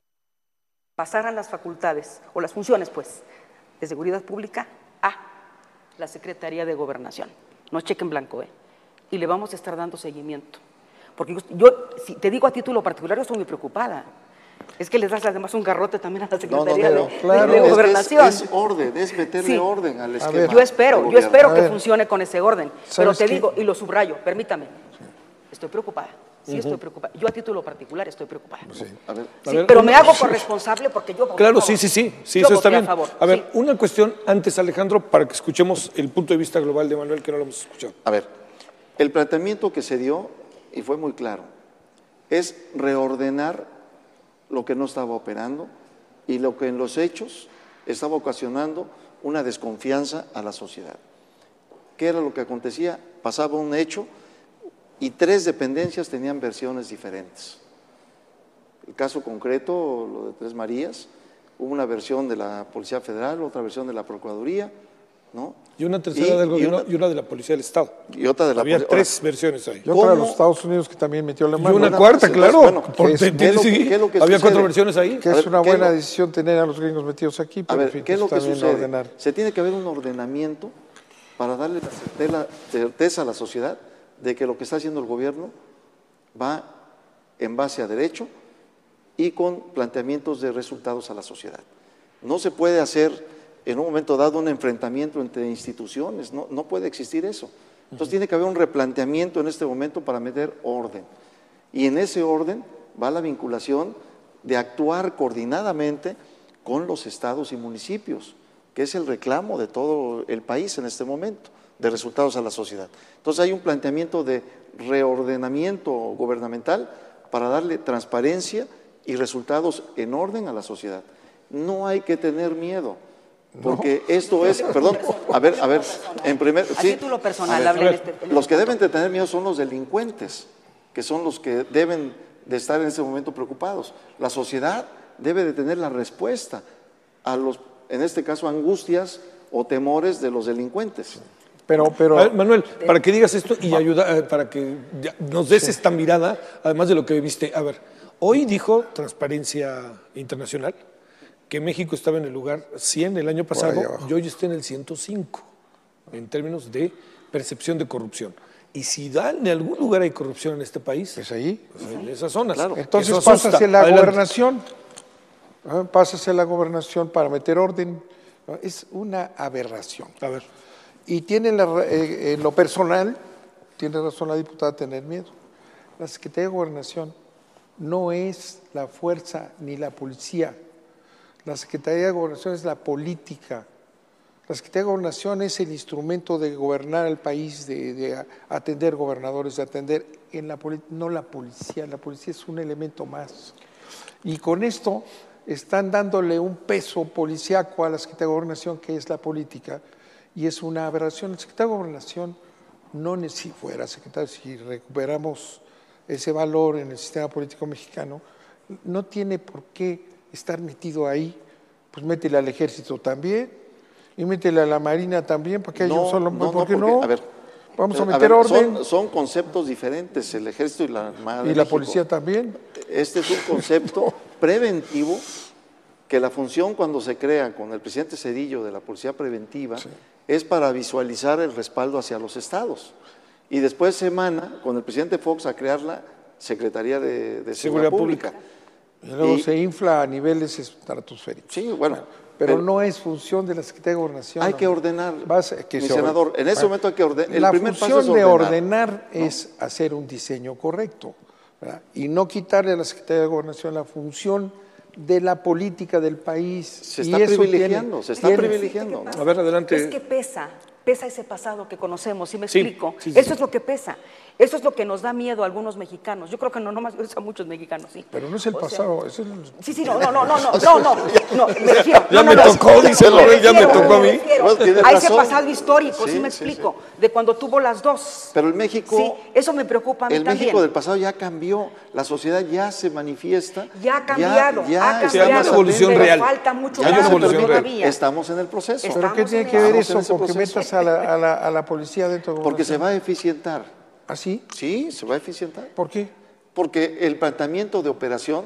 pasaran las facultades, o las funciones, pues, de seguridad pública a la Secretaría de Gobernación. No es cheque en blanco, y le vamos a estar dando seguimiento. Porque yo, si te digo a título particular, yo estoy muy preocupada. Es que les das además un garrote también a la Secretaría de Gobernación. Es orden, es meterle orden al esquema. Yo espero que funcione con ese orden. Pero te digo, y lo subrayo, permítame, estoy preocupada. Sí, estoy preocupada. Yo a título particular estoy preocupada. Sí. Pero me hago corresponsable porque yo voté claro, a favor. Sí, eso está bien. A ver, una cuestión antes, Alejandro, para que escuchemos el punto de vista global de Manuel, que no lo hemos escuchado. A ver, el planteamiento que se dio, y fue muy claro, es reordenar lo que no estaba operando y lo que en los hechos estaba ocasionando una desconfianza a la sociedad. ¿Qué era lo que acontecía? Pasaba un hecho y 3 dependencias tenían versiones diferentes. El caso concreto, lo de Tres Marías, hubo una versión de la Policía Federal, otra versión de la Procuraduría, ¿no? Y una tercera del gobierno y una de la Policía del Estado. Y otra de la Había 3 versiones ahí. Y otra de los Estados Unidos que también metió la mano. Y una cuarta, claro. Había 4 versiones ahí. Que es una buena decisión tener a los gringos metidos aquí, pero a ver, ¿qué es lo que sucede? Ordenar. Se tiene que haber un ordenamiento para darle la certeza a la sociedad de que lo que está haciendo el gobierno va en base a derecho y con planteamientos de resultados a la sociedad. No se puede hacer en un momento dado un enfrentamiento entre instituciones, no puede existir eso. Entonces tiene que haber un replanteamiento en este momento para meter orden. Y en ese orden va la vinculación de actuar coordinadamente con los estados y municipios, que es el reclamo de todo el país en este momento, de resultados a la sociedad. Entonces hay un planteamiento de reordenamiento gubernamental para darle transparencia y resultados en orden a la sociedad. No hay que tener miedo, porque esto es, perdón, a ver, en primer, a título personal, los que deben de tener miedo son los delincuentes, que son los que deben de estar en este momento preocupados. La sociedad debe de tener la respuesta a los, en este caso, angustias o temores de los delincuentes. Pero a ver, Manuel, para que digas esto y ayuda, para que nos des esta mirada, además de lo que viste. A ver, hoy dijo Transparencia Internacional que México estaba en el lugar 100 el año pasado y hoy está en el 105 en términos de percepción de corrupción. Y si en algún lugar hay corrupción en este país, es ahí, pues en esas zonas. Claro. Entonces pásase la gobernación, pásase la gobernación para meter orden. Es una aberración. A ver. Y tiene en lo personal, tiene razón la diputada tener miedo. La Secretaría de Gobernación no es la fuerza ni la policía. La Secretaría de Gobernación es la política La Secretaría de Gobernación es el instrumento de gobernar el país, de atender gobernadores, de atender no la policía es un elemento más. Y con esto están dándole un peso policíaco a la Secretaría de Gobernación, que es la política, y es una aberración. La Secretaría de Gobernación, si fuera secretario, si recuperamos ese valor en el sistema político mexicano, no tiene por qué estar metido ahí. Pues métele al ejército también, y métele a la marina también, porque ellos solo, ¿por qué no? A ver, vamos a meter orden. Son conceptos diferentes, el ejército y la Armada de Y la México. policía también. Este es un concepto preventivo, que la función cuando se crea con el presidente Zedillo de la Policía Preventiva es para visualizar el respaldo hacia los estados. Y después se emana con el presidente Fox a crear la Secretaría de Seguridad Pública. Y luego se infla a niveles estratosféricos. Sí, bueno. Pero no es función de la Secretaría de Gobernación. Hay que ordenar, mi senador, en ese momento hay que ordenar. La función de ordenar es hacer un diseño correcto, ¿verdad? Y no quitarle a la Secretaría de Gobernación la función de la política del país. Se está privilegiando, se está privilegiando. A ver, adelante. Es que pesa ese pasado que conocemos, ¿sí me explico? Eso es lo que pesa. Eso es lo que nos da miedo a algunos mexicanos. Yo creo que no nomás a muchos mexicanos, sí. Pero no es el pasado, es el... Sí, no, me refiero. Ya me tocó, dice Lorel, ya me tocó a mí. A ese pasado histórico, sí me explico, de cuando tuvo las dos. Pero el México... Sí, eso me preocupa a mí también. El México del pasado ya cambió, la sociedad ya se manifiesta. Ya ha cambiado, hay una evolución pero real. falta mucho Ya hay una más evolución todavía. Estamos en el proceso. ¿Pero qué tiene que ver eso con que metas a la policía dentro de Porque se va a eficientar. ¿Ah, sí? Sí, se va a eficientar. ¿Por qué? Porque el planteamiento de operación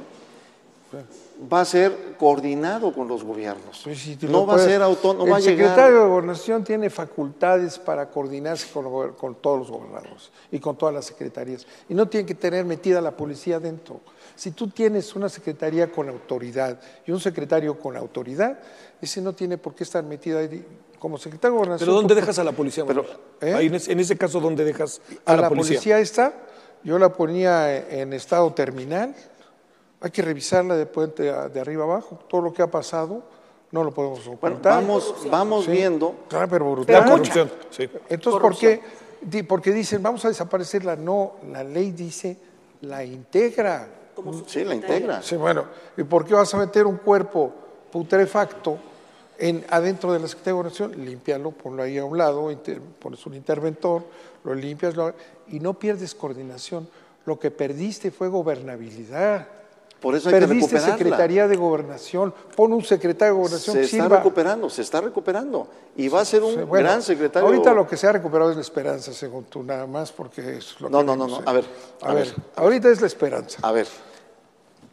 va a ser coordinado con los gobiernos. Pues si no va a ser autónomo. El secretario de Gobernación tiene facultades para coordinarse con todos los gobernadores y con todas las secretarías. Y no tiene que tener metida la policía dentro. Si tú tienes una secretaría con autoridad y un secretario con autoridad, ese no tiene por qué estar metido ahí como secretario de Gobernación. ¿Pero dónde dejas a la policía? Ahí, en ese caso, ¿dónde dejas a la policía? Policía está, yo la ponía en estado terminal. Hay que revisarla de puente de arriba abajo. Todo lo que ha pasado no lo podemos ocultar. Bueno, vamos viendo. Claro, pero brutal. La corrupción, sí. Entonces, ¿por qué? Porque dicen, vamos a desaparecerla. No, la ley dice, la integra. Sí, la integra. Sí, bueno, ¿y por qué vas a meter un cuerpo putrefacto adentro de la Secretaría de Gobernación? Límpialo, ponlo ahí a un lado, pones un interventor, lo limpias y no pierdes coordinación. Lo que perdiste fue gobernabilidad. Por eso hay que recuperarla. Perdiste Secretaría de Gobernación. Pon un secretario de Gobernación que sirva. Se está recuperando. Y va a ser un gran secretario. Ahorita lo que se ha recuperado es la esperanza, según tú, nada más, porque es lo que... No. A ver. Ahorita es la esperanza. A ver,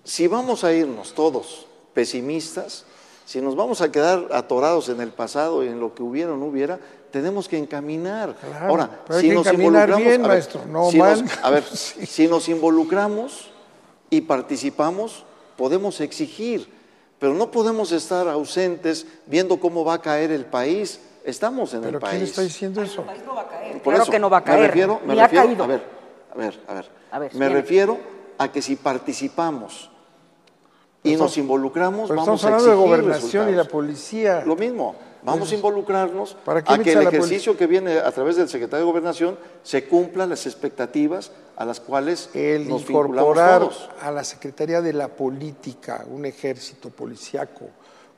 si vamos a irnos todos pesimistas, si nos vamos a quedar atorados en el pasado y en lo que hubiera o no hubiera, tenemos que encaminar. Claro, ahora, pero si hay que nos encaminar involucramos, bien, maestro, no mal. Sí. Si nos involucramos y participamos, podemos exigir, pero no podemos estar ausentes viendo cómo va a caer el país. Estamos en el país. ¿Pero quién está diciendo eso? El país no va a caer. Por Claro eso, que no va a caer. Me refiero, ha caído. A ver. Me refiero a que si participamos y nos involucramos, pero vamos a estamos exigir hablando de gobernación resultados. y la policía. Lo mismo, vamos a involucrarnos ¿para qué a que metes el a la ejercicio que viene a través del secretario de Gobernación se cumplan las expectativas a las cuales El nos vinculamos incorporar todos. a la Secretaría de la Política un ejército policiaco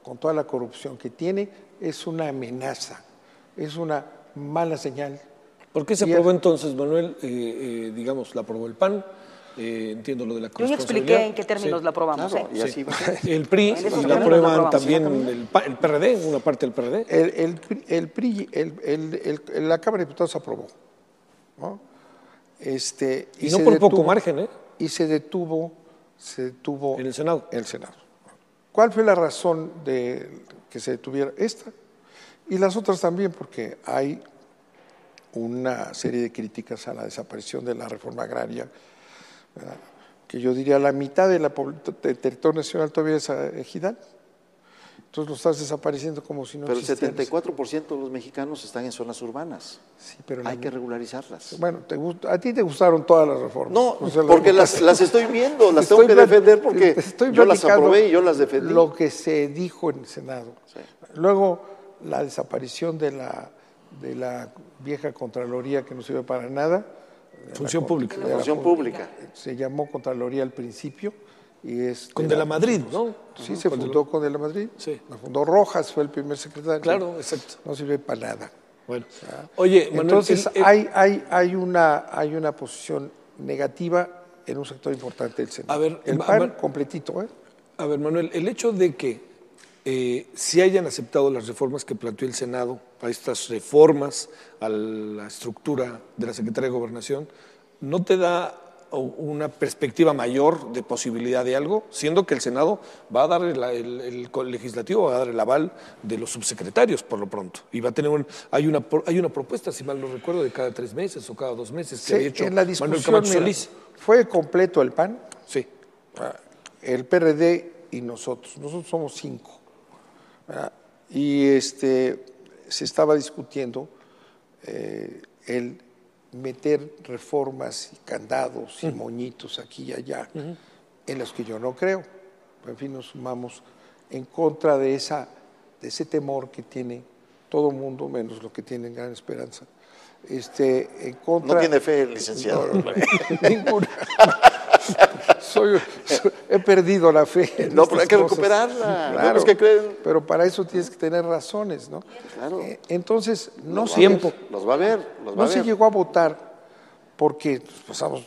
con toda la corrupción que tiene es una amenaza, es una mala señal. ¿Por qué se aprobó entonces, Manuel? Digamos, la aprobó el PAN. Entiendo lo de la Yo ya corresponsabilidad. expliqué en qué términos la aprobamos. Claro, y así va a ser. El PRI, En esos y la términos aprueban la aprobamos. también el PRD, una parte del PRD. El PRI, la Cámara de Diputados aprobó, ¿no? Y no por poco margen, ¿eh? Y se detuvo En el Senado. el Senado. ¿Cuál fue la razón de que se detuviera esta? Y las otras también, porque hay una serie de críticas a la desaparición de la reforma agraria, ¿verdad? Que yo diría la mitad del territorio nacional todavía es ejidal. Entonces lo estás desapareciendo como si no Pero el existiera. 74% de los mexicanos están en zonas urbanas. Sí, pero Hay que regularizarlas. Bueno, a ti te gustaron todas las reformas. No, O sea, porque las estoy viendo, las tengo Estoy que defender porque te estoy yo las platicando aprobé y yo las defendí. Lo que se dijo en el Senado. Sí. Luego la desaparición de la vieja Contraloría que no sirve para nada. Función pública. La función pública. Se llamó Contraloría al principio. Y es Con de la Madrid, ¿no? Sí, se fundó con de la Madrid. Sí. La fundó Rojas, fue el primer secretario. Claro, exacto. No sirve para nada. Bueno, oye, Manuel, entonces hay una posición negativa en un sector importante del Senado. A ver, el PAN completito, ¿eh? A ver, Manuel, el hecho de que si hayan aceptado las reformas que planteó el Senado, a estas reformas a la estructura de la Secretaría de Gobernación, ¿no te da una perspectiva mayor de posibilidad de algo, siendo que el Senado va a dar el legislativo va a dar el aval de los subsecretarios por lo pronto, y va a tener hay una propuesta, si mal no recuerdo, de cada 3 meses o cada 2 meses que había hecho en la Manuel discusión, Camacho Solís. Fue completo el PAN, Sí. el PRD y nosotros somos 5. Y se estaba discutiendo el meter reformas y candados y moñitos aquí y allá, en los que yo no creo. En fin, nos sumamos en contra de ese temor que tiene todo mundo, menos los que tienen Gran Esperanza. En contra, No tiene fe el licenciado. Ninguna. He perdido la fe. No, pero hay que recuperarla. Claro, que creen. pero para eso tienes que tener razones, ¿no? Claro. Entonces, no Los se, va a ver. no se llegó a votar porque pasamos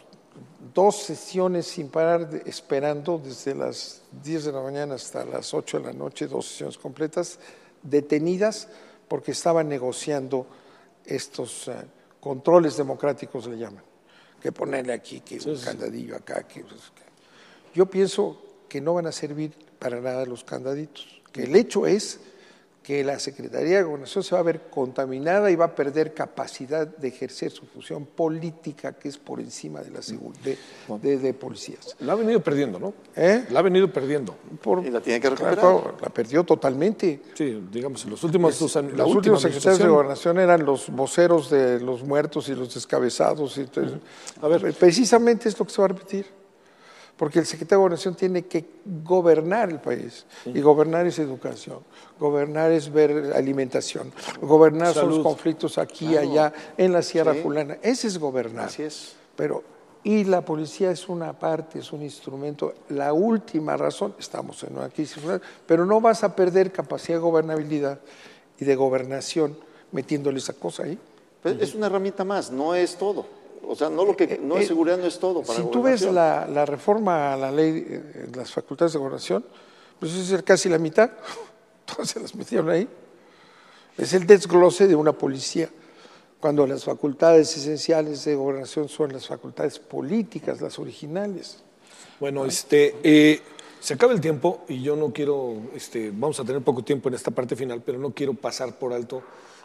2 sesiones sin parar esperando desde las 10 de la mañana hasta las 8 de la noche, 2 sesiones completas, detenidas porque estaban negociando estos controles democráticos, le llaman, que ponerle aquí, que un candadillo acá. Yo pienso que no van a servir para nada los candaditos, que el hecho es que la Secretaría de Gobernación se va a ver contaminada y va a perder capacidad de ejercer su función política, que es por encima de la de policías. La ha venido perdiendo, ¿no? La ha venido perdiendo. Y la tiene que recuperar. Claro, la perdió totalmente. Sí, digamos, en los últimos 2 años. Los últimos secretarios de Gobernación eran los voceros de los muertos y los descabezados. Y entonces, A ver, precisamente es lo que se va a repetir. Porque el secretario de Gobernación tiene que gobernar el país. Y gobernar es educación, gobernar es ver alimentación, gobernar son los conflictos aquí y allá, en la Sierra Fulana. Ese es gobernar. Así es. Y la policía es una parte, es un instrumento. La última razón, estamos en una crisis, pero no vas a perder capacidad de gobernabilidad y de gobernación metiéndole esa cosa ahí. Pues es una herramienta más, no es todo. O sea, no es seguridad, no es todo para si tú ves la reforma a la ley, las facultades de gobernación, pues es casi la mitad, todas se las metieron ahí. Es el desglose de una policía, cuando las facultades esenciales de gobernación son las facultades políticas, las originales. Bueno, se acaba el tiempo y yo no quiero, vamos a tener poco tiempo en esta parte final, pero no quiero pasar por alto.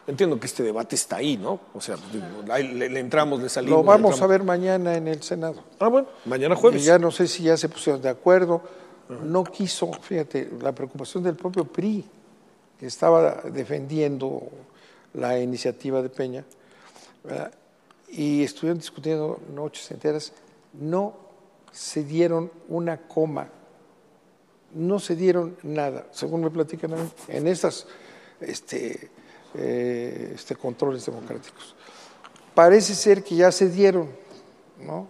Entiendo que este debate está ahí, ¿no? O sea, le entramos, le salimos. Lo vamos a ver mañana en el Senado. Ah, bueno, mañana jueves. Y ya no sé si ya se pusieron de acuerdo. No quiso, fíjate, la preocupación del propio PRI, que estaba defendiendo la iniciativa de Peña, ¿verdad? Y estuvieron discutiendo noches enteras. No se dieron una coma, no se dieron nada, según me platican a mí, en estas controles democráticos. Parece ser que ya se dieron, ¿no?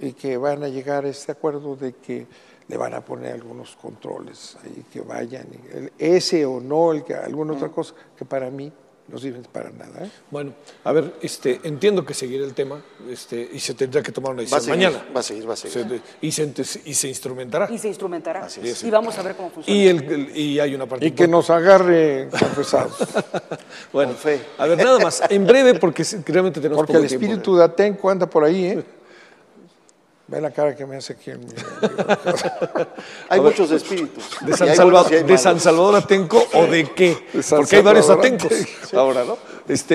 Y que van a llegar a este acuerdo de que le van a poner algunos controles ahí, que vayan, ese o no, alguna otra cosa, que para mí no sirven para nada. Bueno, a ver, entiendo que seguirá el tema y se tendrá que tomar una decisión mañana. Va a seguir. Y se instrumentará. Y se instrumentará. Así es. Y vamos a ver cómo funciona. Y hay una parte Y que nos agarre confesados. Bueno, Con fe. a ver, nada más, en breve, porque realmente tenemos Porque poco el tiempo. espíritu de Atenco anda por ahí, ¿eh? Ve la cara que me hace aquí. Hay muchos espíritus. ¿De Y San, hay Salvador, buenos y hay ¿De San malos. Salvador Atenco o de qué? De San Porque hay varios Salvador Atencos Atenco. ahora, ¿no?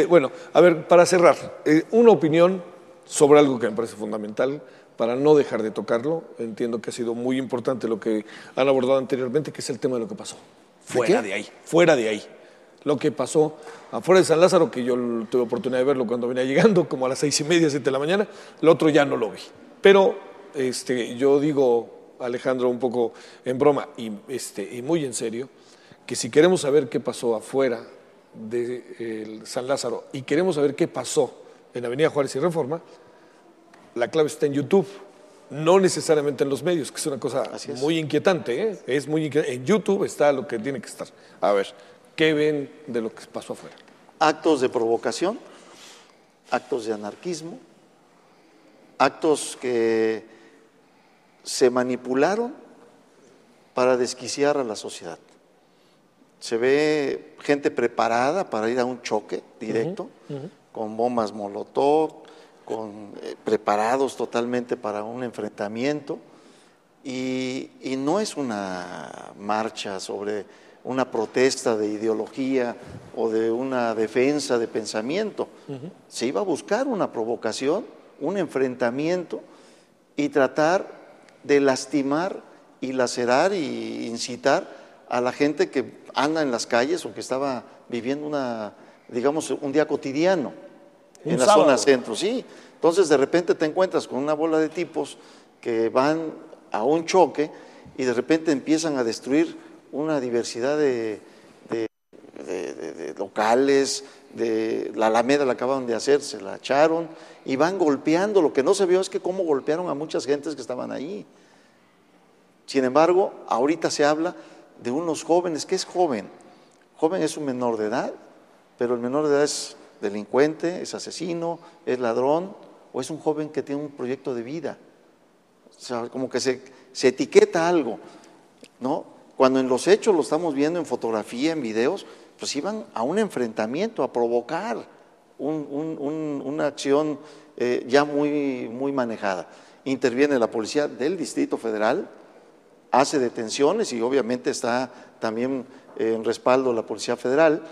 Bueno, a ver, para cerrar, una opinión sobre algo que me parece fundamental para no dejar de tocarlo. Entiendo que ha sido muy importante lo que han abordado anteriormente, que es el tema de lo que pasó. Fuera de ahí. Lo que pasó afuera de San Lázaro, que yo tuve oportunidad de verlo cuando venía llegando, como a las 6:30, 7 de la mañana, lo otro ya no lo vi. Pero yo digo, Alejandro, un poco en broma y muy en serio, que si queremos saber qué pasó afuera de San Lázaro y queremos saber qué pasó en Avenida Juárez y Reforma, la clave está en YouTube, no necesariamente en los medios, que es una cosa muy inquietante, ¿eh? Es muy inquietante. En YouTube está lo que tiene que estar. A ver, ¿qué ven de lo que pasó afuera? Actos de provocación, actos de anarquismo, actos que se manipularon para desquiciar a la sociedad. Se ve gente preparada para ir a un choque directo, con bombas molotov, preparados totalmente para un enfrentamiento, y no es una marcha sobre una protesta de ideología o de una defensa de pensamiento. Se iba a buscar una provocación, un enfrentamiento y tratar de lastimar y lacerar y incitar a la gente que anda en las calles o que estaba viviendo un día cotidiano en la zona centro, sí. Entonces de repente te encuentras con una bola de tipos que van a un choque y de repente empiezan a destruir una diversidad de locales, de la Alameda la acababan de hacer, se la echaron y van golpeando. Lo que no se vio es que cómo golpearon a muchas gentes que estaban ahí. Sin embargo, ahorita se habla de unos jóvenes. ¿Qué es joven? Joven es un menor de edad, pero el menor de edad es delincuente, es asesino, es ladrón, o es un joven que tiene un proyecto de vida. O sea, como que se etiqueta algo, ¿no? Cuando en los hechos lo estamos viendo en fotografía, en videos, pues iban a un enfrentamiento, a provocar una acción ya muy manejada. Interviene la policía del Distrito Federal, hace detenciones y obviamente está también en respaldo la Policía Federal,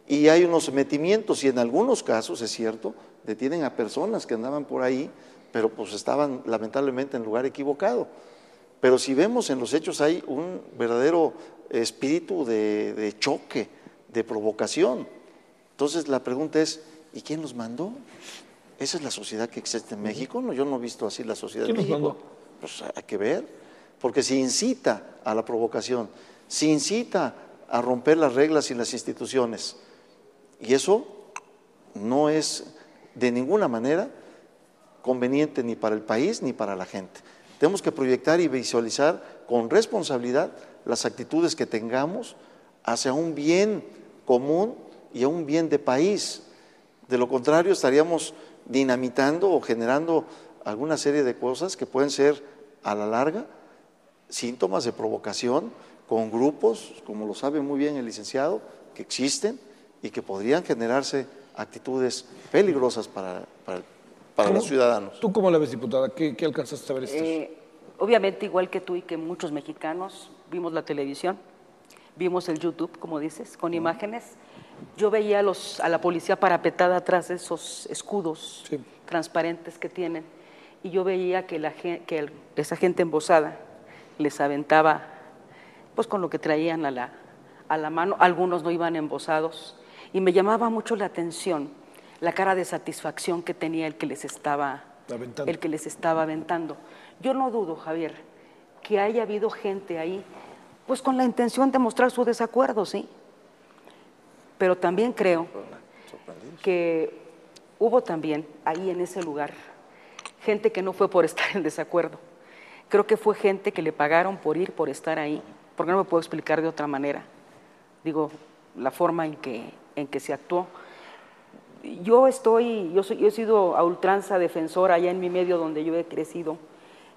y hay unos sometimientos y en algunos casos, es cierto, detienen a personas que andaban por ahí, pero pues estaban lamentablemente en lugar equivocado. Pero si vemos en los hechos hay un verdadero espíritu de choque, de provocación. Entonces la pregunta es, ¿y quién los mandó? ¿Esa es la sociedad que existe en México? No, yo no he visto así la sociedad en México. ¿Quién los mandó? Pues hay que ver, porque si incita a la provocación, si incita a romper las reglas y las instituciones, y eso no es de ninguna manera conveniente ni para el país ni para la gente. Tenemos que proyectar y visualizar con responsabilidad las actitudes que tengamos hacia un bien común y a un bien de país. De lo contrario, estaríamos dinamitando o generando alguna serie de cosas que pueden ser, a la larga, síntomas de provocación con grupos, como lo sabe muy bien el licenciado, que existen y que podrían generarse actitudes peligrosas para los ciudadanos. ¿Tú cómo la ves, diputada? ¿Qué alcanzaste a ver esto? Obviamente, igual que tú y que muchos mexicanos, vimos la televisión, vimos el YouTube, como dices, con imágenes. Yo veía a la policía parapetada atrás de esos escudos transparentes que tienen, y yo veía que esa gente embosada les aventaba, pues con lo que traían a la mano. Algunos no iban embosados, y me llamaba mucho la atención la cara de satisfacción que tenía el que les estaba aventando. Yo no dudo, Javier, que haya habido gente ahí, pues con la intención de mostrar su desacuerdo, sí. Pero también creo que hubo también ahí en ese lugar gente que no fue por estar en desacuerdo. Creo que fue gente que le pagaron por estar ahí, porque no me puedo explicar de otra manera. Digo, la forma en que se actuó. Yo he sido a ultranza defensora allá en mi medio donde yo he crecido,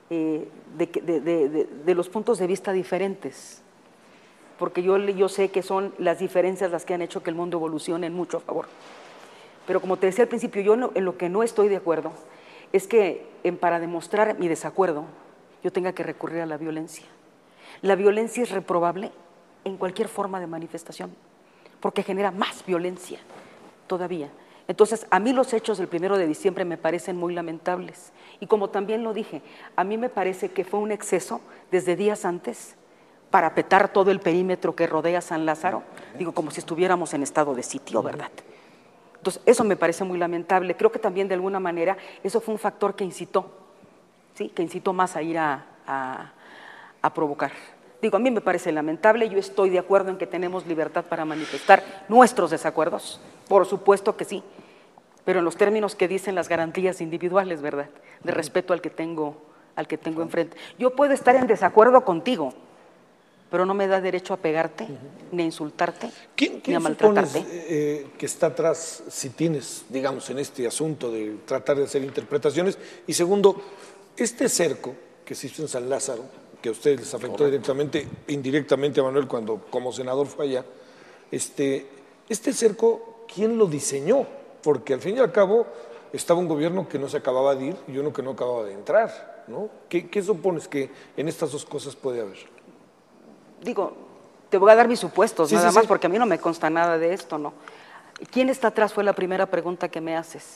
de los puntos de vista diferentes, porque yo sé que son las diferencias las que han hecho que el mundo evolucione en mucho a favor. Pero como te decía al principio, yo en lo que no estoy de acuerdo es que para demostrar mi desacuerdo yo tenga que recurrir a la violencia. La violencia es reprobable en cualquier forma de manifestación, porque genera más violencia todavía. Entonces, a mí los hechos del 1 de diciembre me parecen muy lamentables. Y como también lo dije, a mí me parece que fue un exceso desde días antes para petar todo el perímetro que rodea San Lázaro, digo, como si estuviéramos en estado de sitio, ¿verdad? Entonces, eso me parece muy lamentable. Creo que también de alguna manera eso fue un factor que incitó, ¿sí? Que incitó más a ir a provocar. Digo, a mí me parece lamentable, yo estoy de acuerdo en que tenemos libertad para manifestar nuestros desacuerdos, por supuesto que sí, pero en los términos que dicen las garantías individuales, ¿verdad? De respeto al que tengo enfrente. Yo puedo estar en desacuerdo contigo, pero no me da derecho a pegarte, ni a insultarte, ni a maltratarte. ¿Quién que está atrás, si tienes, digamos, en este asunto de tratar de hacer interpretaciones? Y segundo, este cerco que se hizo en San Lázaro, que a ustedes les afectó directamente, indirectamente a Manuel cuando como senador fue allá, este cerco, ¿quién lo diseñó? Porque al fin y al cabo estaba un gobierno que no se acababa de ir y uno que no acababa de entrar, ¿no? ¿Qué supones que en estas dos cosas puede haber? Digo, te voy a dar mis supuestos, Sí, nada sí, más, sí. porque a mí no me consta nada de esto, ¿no? ¿Quién está atrás? Fue la primera pregunta que me haces.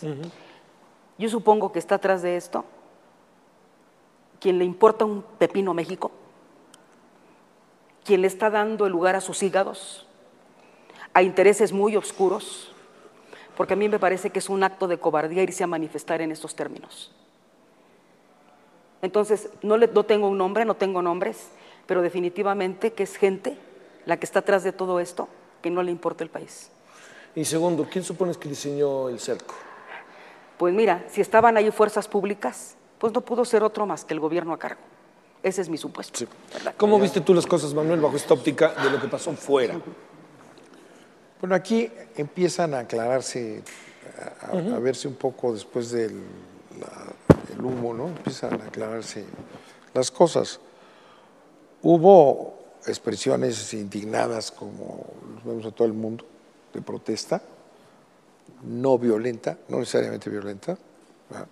Yo supongo que está atrás de esto quien le importa un pepino a México, quien le está dando el lugar a sus hígados, a intereses muy oscuros, porque a mí me parece que es un acto de cobardía irse a manifestar en estos términos. Entonces, no tengo un nombre, no tengo nombres, pero definitivamente que es gente la que está atrás de todo esto, que no le importa el país. Y segundo, ¿quién supones que diseñó el cerco? Pues mira, si estaban ahí fuerzas públicas, pues no pudo ser otro más que el gobierno a cargo. Ese es mi supuesto. Sí. ¿Verdad? ¿Cómo viste tú las cosas, Manuel, bajo esta óptica de lo que pasó fuera? Bueno, aquí empiezan a aclararse, a verse un poco después del el humo, ¿no? Empiezan a aclararse las cosas. Hubo expresiones indignadas, como los vemos a todo el mundo, de protesta, no violenta, no necesariamente violenta, ¿verdad?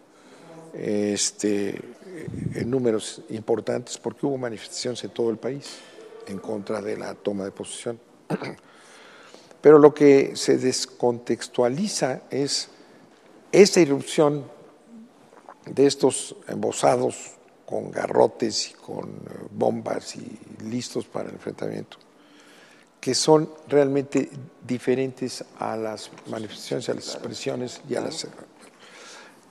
En números importantes, porque hubo manifestaciones en todo el país en contra de la toma de posesión. Pero lo que se descontextualiza es esa irrupción de estos embosados con garrotes y con bombas y listos para el enfrentamiento, que son realmente diferentes a las manifestaciones, a las expresiones y a las...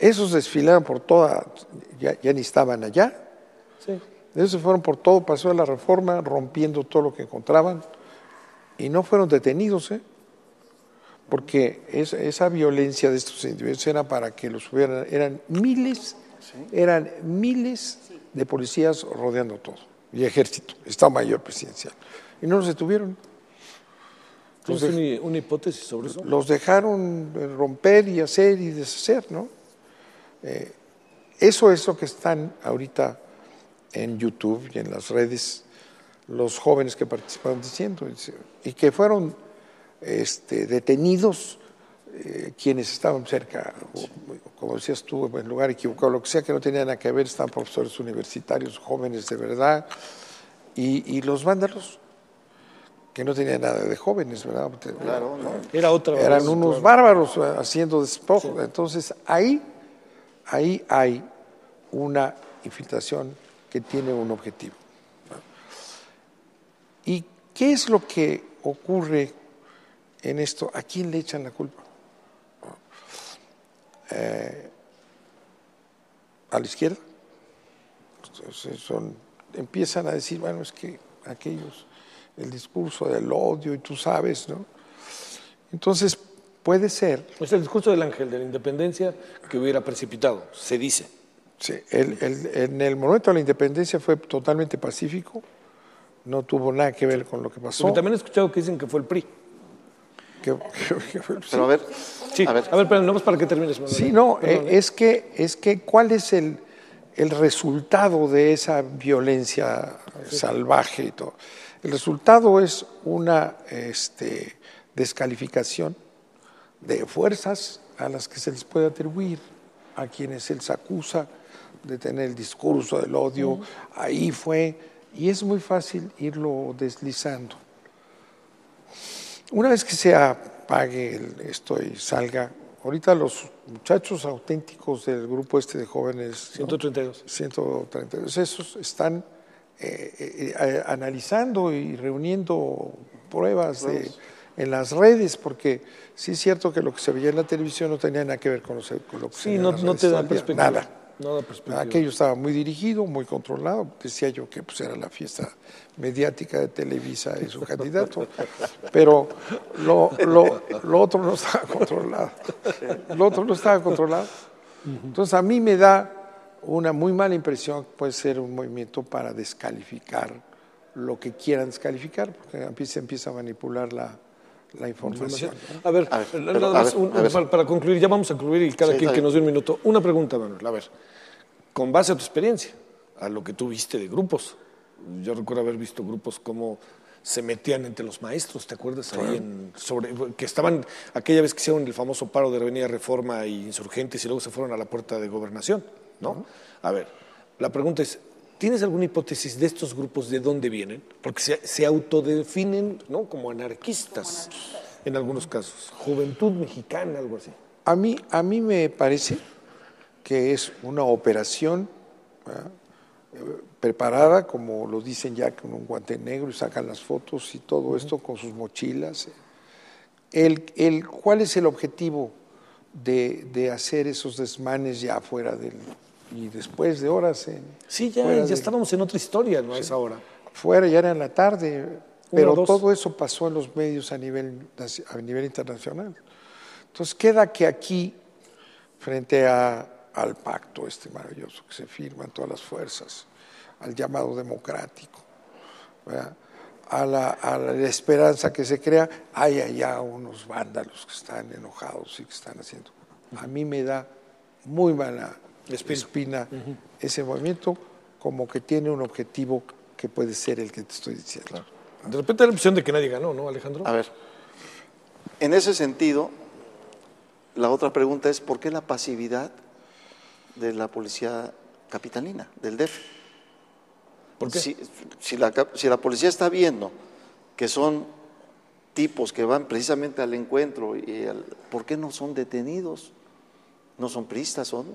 Esos desfilaron por toda, ya ni estaban allá, Sí. esos se fueron por todo, pasó la Reforma, rompiendo todo lo que encontraban, y no fueron detenidos, porque esa violencia de estos individuos era para que los hubieran, eran miles de policías rodeando todo, y ejército, Estado Mayor Presidencial, y no los detuvieron. ¿Tienes una hipótesis sobre eso? Los dejaron romper y hacer y deshacer, ¿no? Eso es lo que están ahorita en YouTube y en las redes los jóvenes que participaron diciendo, y que fueron detenidos quienes estaban cerca, como decías tú, en lugar equivocado, lo que sea, que no tenía nada que ver, estaban profesores universitarios, jóvenes de verdad, y los vándalos, que no tenían nada de jóvenes, ¿verdad? Claro, ¿no? Era otra. Eran unos bárbaros haciendo despojo. Sí. Entonces, ahí hay una infiltración que tiene un objetivo. ¿Y qué es lo que ocurre en esto? ¿A quién le echan la culpa? ¿A la izquierda? Empiezan a decir, bueno, es que aquellos, el discurso del odio, y tú sabes, ¿no? Entonces, puede ser... Es el discurso del ángel de la independencia que hubiera precipitado, se dice. Sí, en el momento de la independencia fue totalmente pacífico, no tuvo nada que ver con lo que pasó. Porque también he escuchado que dicen que fue el PRI. Pero a ver, sí, a ver, pero no más para que termines, Manuel. Sí, no, es que ¿cuál es el resultado de esa violencia salvaje y todo? El resultado es una descalificación de fuerzas a las que se les puede atribuir, a quienes se les acusa de tener el discurso del odio, ahí fue, y es muy fácil irlo deslizando. Una vez que se apague esto y salga, ahorita los muchachos auténticos del grupo de jóvenes, 132. 132, esos están analizando y reuniendo pruebas en las redes, porque sí es cierto que lo que se veía en la televisión no tenía nada que ver con lo que se veía en las redes. No te da perspectiva. Nada. No da perspectiva. Aquello estaba muy dirigido, muy controlado. Decía yo que pues, era la fiesta mediática de Televisa y su candidato. Pero lo otro no estaba controlado. Lo otro no estaba controlado. Entonces a mí me da una muy mala impresión, puede ser un movimiento para descalificar lo que quieran descalificar, porque se empieza a manipular la información. ¿No? A ver, para concluir, ya vamos a concluir y cada quien que nos dé un minuto. Una pregunta, Manuel, a ver, con base a tu experiencia, a lo que tú viste de grupos, yo recuerdo haber visto grupos como se metían entre los maestros, ¿te acuerdas? Ahí que estaban, aquella vez que hicieron el famoso paro de Avenida Reforma y Insurgentes y luego se fueron a la puerta de Gobernación, ¿no? A ver, la pregunta es, ¿tienes alguna hipótesis de estos grupos de dónde vienen? Porque se autodefinen, ¿no?, como anarquistas en algunos casos. Juventud Mexicana, algo así. A mí me parece que es una operación preparada, como lo dicen ya, con un guante negro y sacan las fotos y todo esto con sus mochilas. ¿Cuál es el objetivo de hacer esos desmanes ya fuera y después de horas? Sí, ya estábamos en otra historia, ¿no? Sí. A esa hora. Fuera, ya era en la tarde, pero todo eso pasó en los medios a nivel internacional. Entonces queda que aquí, frente al pacto maravilloso que se firman todas las fuerzas, al llamado democrático, ¿verdad?, a la esperanza que se crea, hay allá unos vándalos que están enojados y que están haciendo. A mí me da muy mala espina ese movimiento, como que tiene un objetivo que puede ser el que te estoy diciendo. Claro. De repente hay la impresión de que nadie ganó, ¿no, Alejandro? A ver, en ese sentido, la otra pregunta es, ¿por qué la pasividad de la policía capitalina, del DF? ¿Por qué? Si la policía está viendo que son tipos que van precisamente al encuentro, ¿por qué no son detenidos? No son priistas, son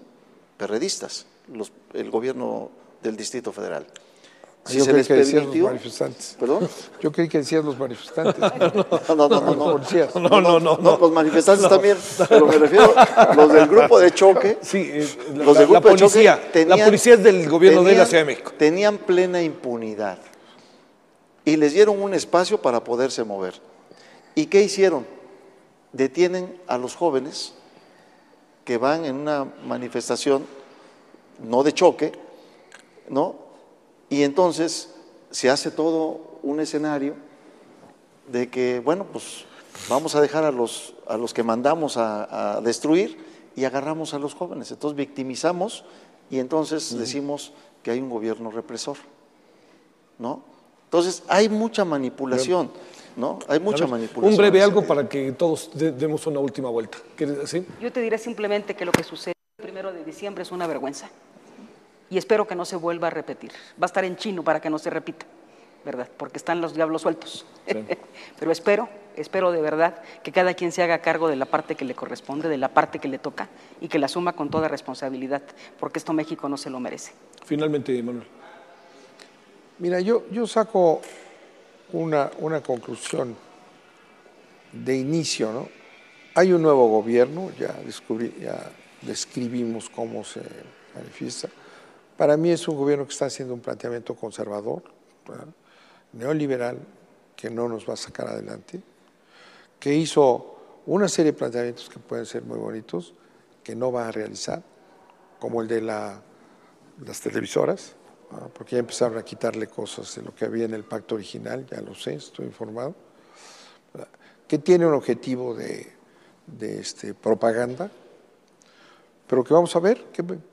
perredistas, el gobierno del Distrito Federal. Si se les permitió, los manifestantes. ¿Perdón? Yo creí que decías los manifestantes. No. No, los manifestantes también, pero me refiero a los del grupo de choque. Sí, los del grupo de choque la policía es del gobierno de la Ciudad de México. Tenían plena impunidad y les dieron un espacio para poderse mover. ¿Y qué hicieron? Detienen a los jóvenes que van en una manifestación no de choque, ¿no? Y entonces se hace todo un escenario de que, bueno, pues vamos a dejar a los que mandamos a destruir y agarramos a los jóvenes. Entonces victimizamos y entonces decimos que hay un gobierno represor, ¿no? Entonces hay mucha manipulación, ¿no? Hay mucha manipulación. Un breve algo para que todos demos una última vuelta. ¿Quieres decir? Yo te diré simplemente que lo que sucede el 1 de diciembre es una vergüenza. Y espero que no se vuelva a repetir. Va a estar en chino para que no se repita, ¿verdad? Porque están los diablos sueltos. Sí. Pero espero de verdad que cada quien se haga cargo de la parte que le corresponde, de la parte que le toca y que la asuma con toda responsabilidad, porque esto México no se lo merece. Finalmente, Manuel. Mira, yo saco una conclusión de inicio, ¿no? Hay un nuevo gobierno, ya describimos cómo se manifiesta. Para mí es un gobierno que está haciendo un planteamiento conservador, ¿verdad?, neoliberal, que no nos va a sacar adelante, que hizo una serie de planteamientos que pueden ser muy bonitos, que no va a realizar, como el de las televisoras, ¿verdad?, porque ya empezaron a quitarle cosas de lo que había en el pacto original, ya lo sé, estoy informado, ¿verdad?, que tiene un objetivo de propaganda, pero que vamos a ver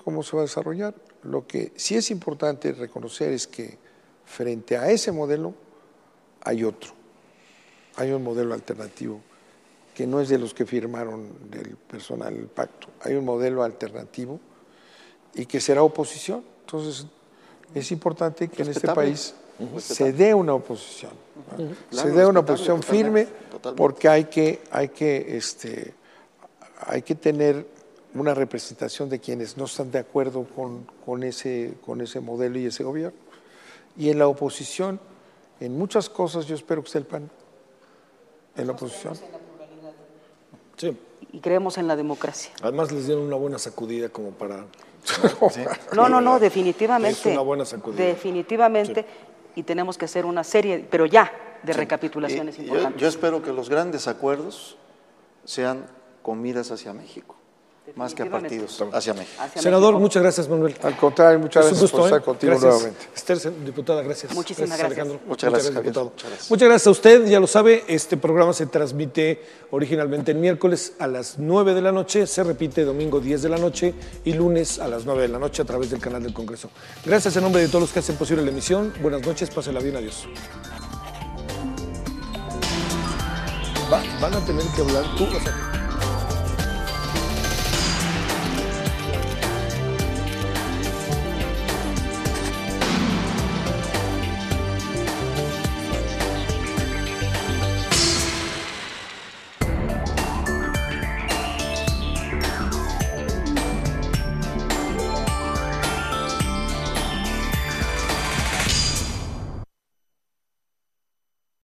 cómo se va a desarrollar. Lo que sí es importante reconocer es que frente a ese modelo hay otro, hay un modelo alternativo que no es de los que firmaron del personal del pacto, hay un modelo alternativo y que será oposición. Entonces es importante que en este país se dé una oposición, se dé una oposición firme, porque hay que tener una representación de quienes no están de acuerdo con ese modelo y ese gobierno. Y en la oposición, en muchas cosas, yo espero que esté el PAN en la oposición. Sí. Y creemos en la democracia. Además les dieron una buena sacudida como para ¿sí? No, definitivamente. Es una buena sacudida. Definitivamente. Y tenemos que hacer una serie, pero ya, de recapitulaciones Y importantes. yo espero que los grandes acuerdos sean con miras hacia México, más que a partidos, hacia México. Hacia Senador, México. muchas gracias, Manuel. Al contrario, muchas Es un gracias gusto, por estar ¿eh? contigo Gracias. nuevamente. Esther, diputada, gracias. Muchísimas gracias. Alejandro. Muchas gracias, Javier. diputado. Muchas gracias. Muchas gracias a usted. Ya lo sabe, este programa se transmite originalmente el miércoles a las 9 de la noche, se repite domingo 10 de la noche y lunes a las 9 de la noche a través del canal del Congreso. Gracias en nombre de todos los que hacen posible la emisión. Buenas noches, pásenla bien, adiós. Van a tener que hablar tú, o sea,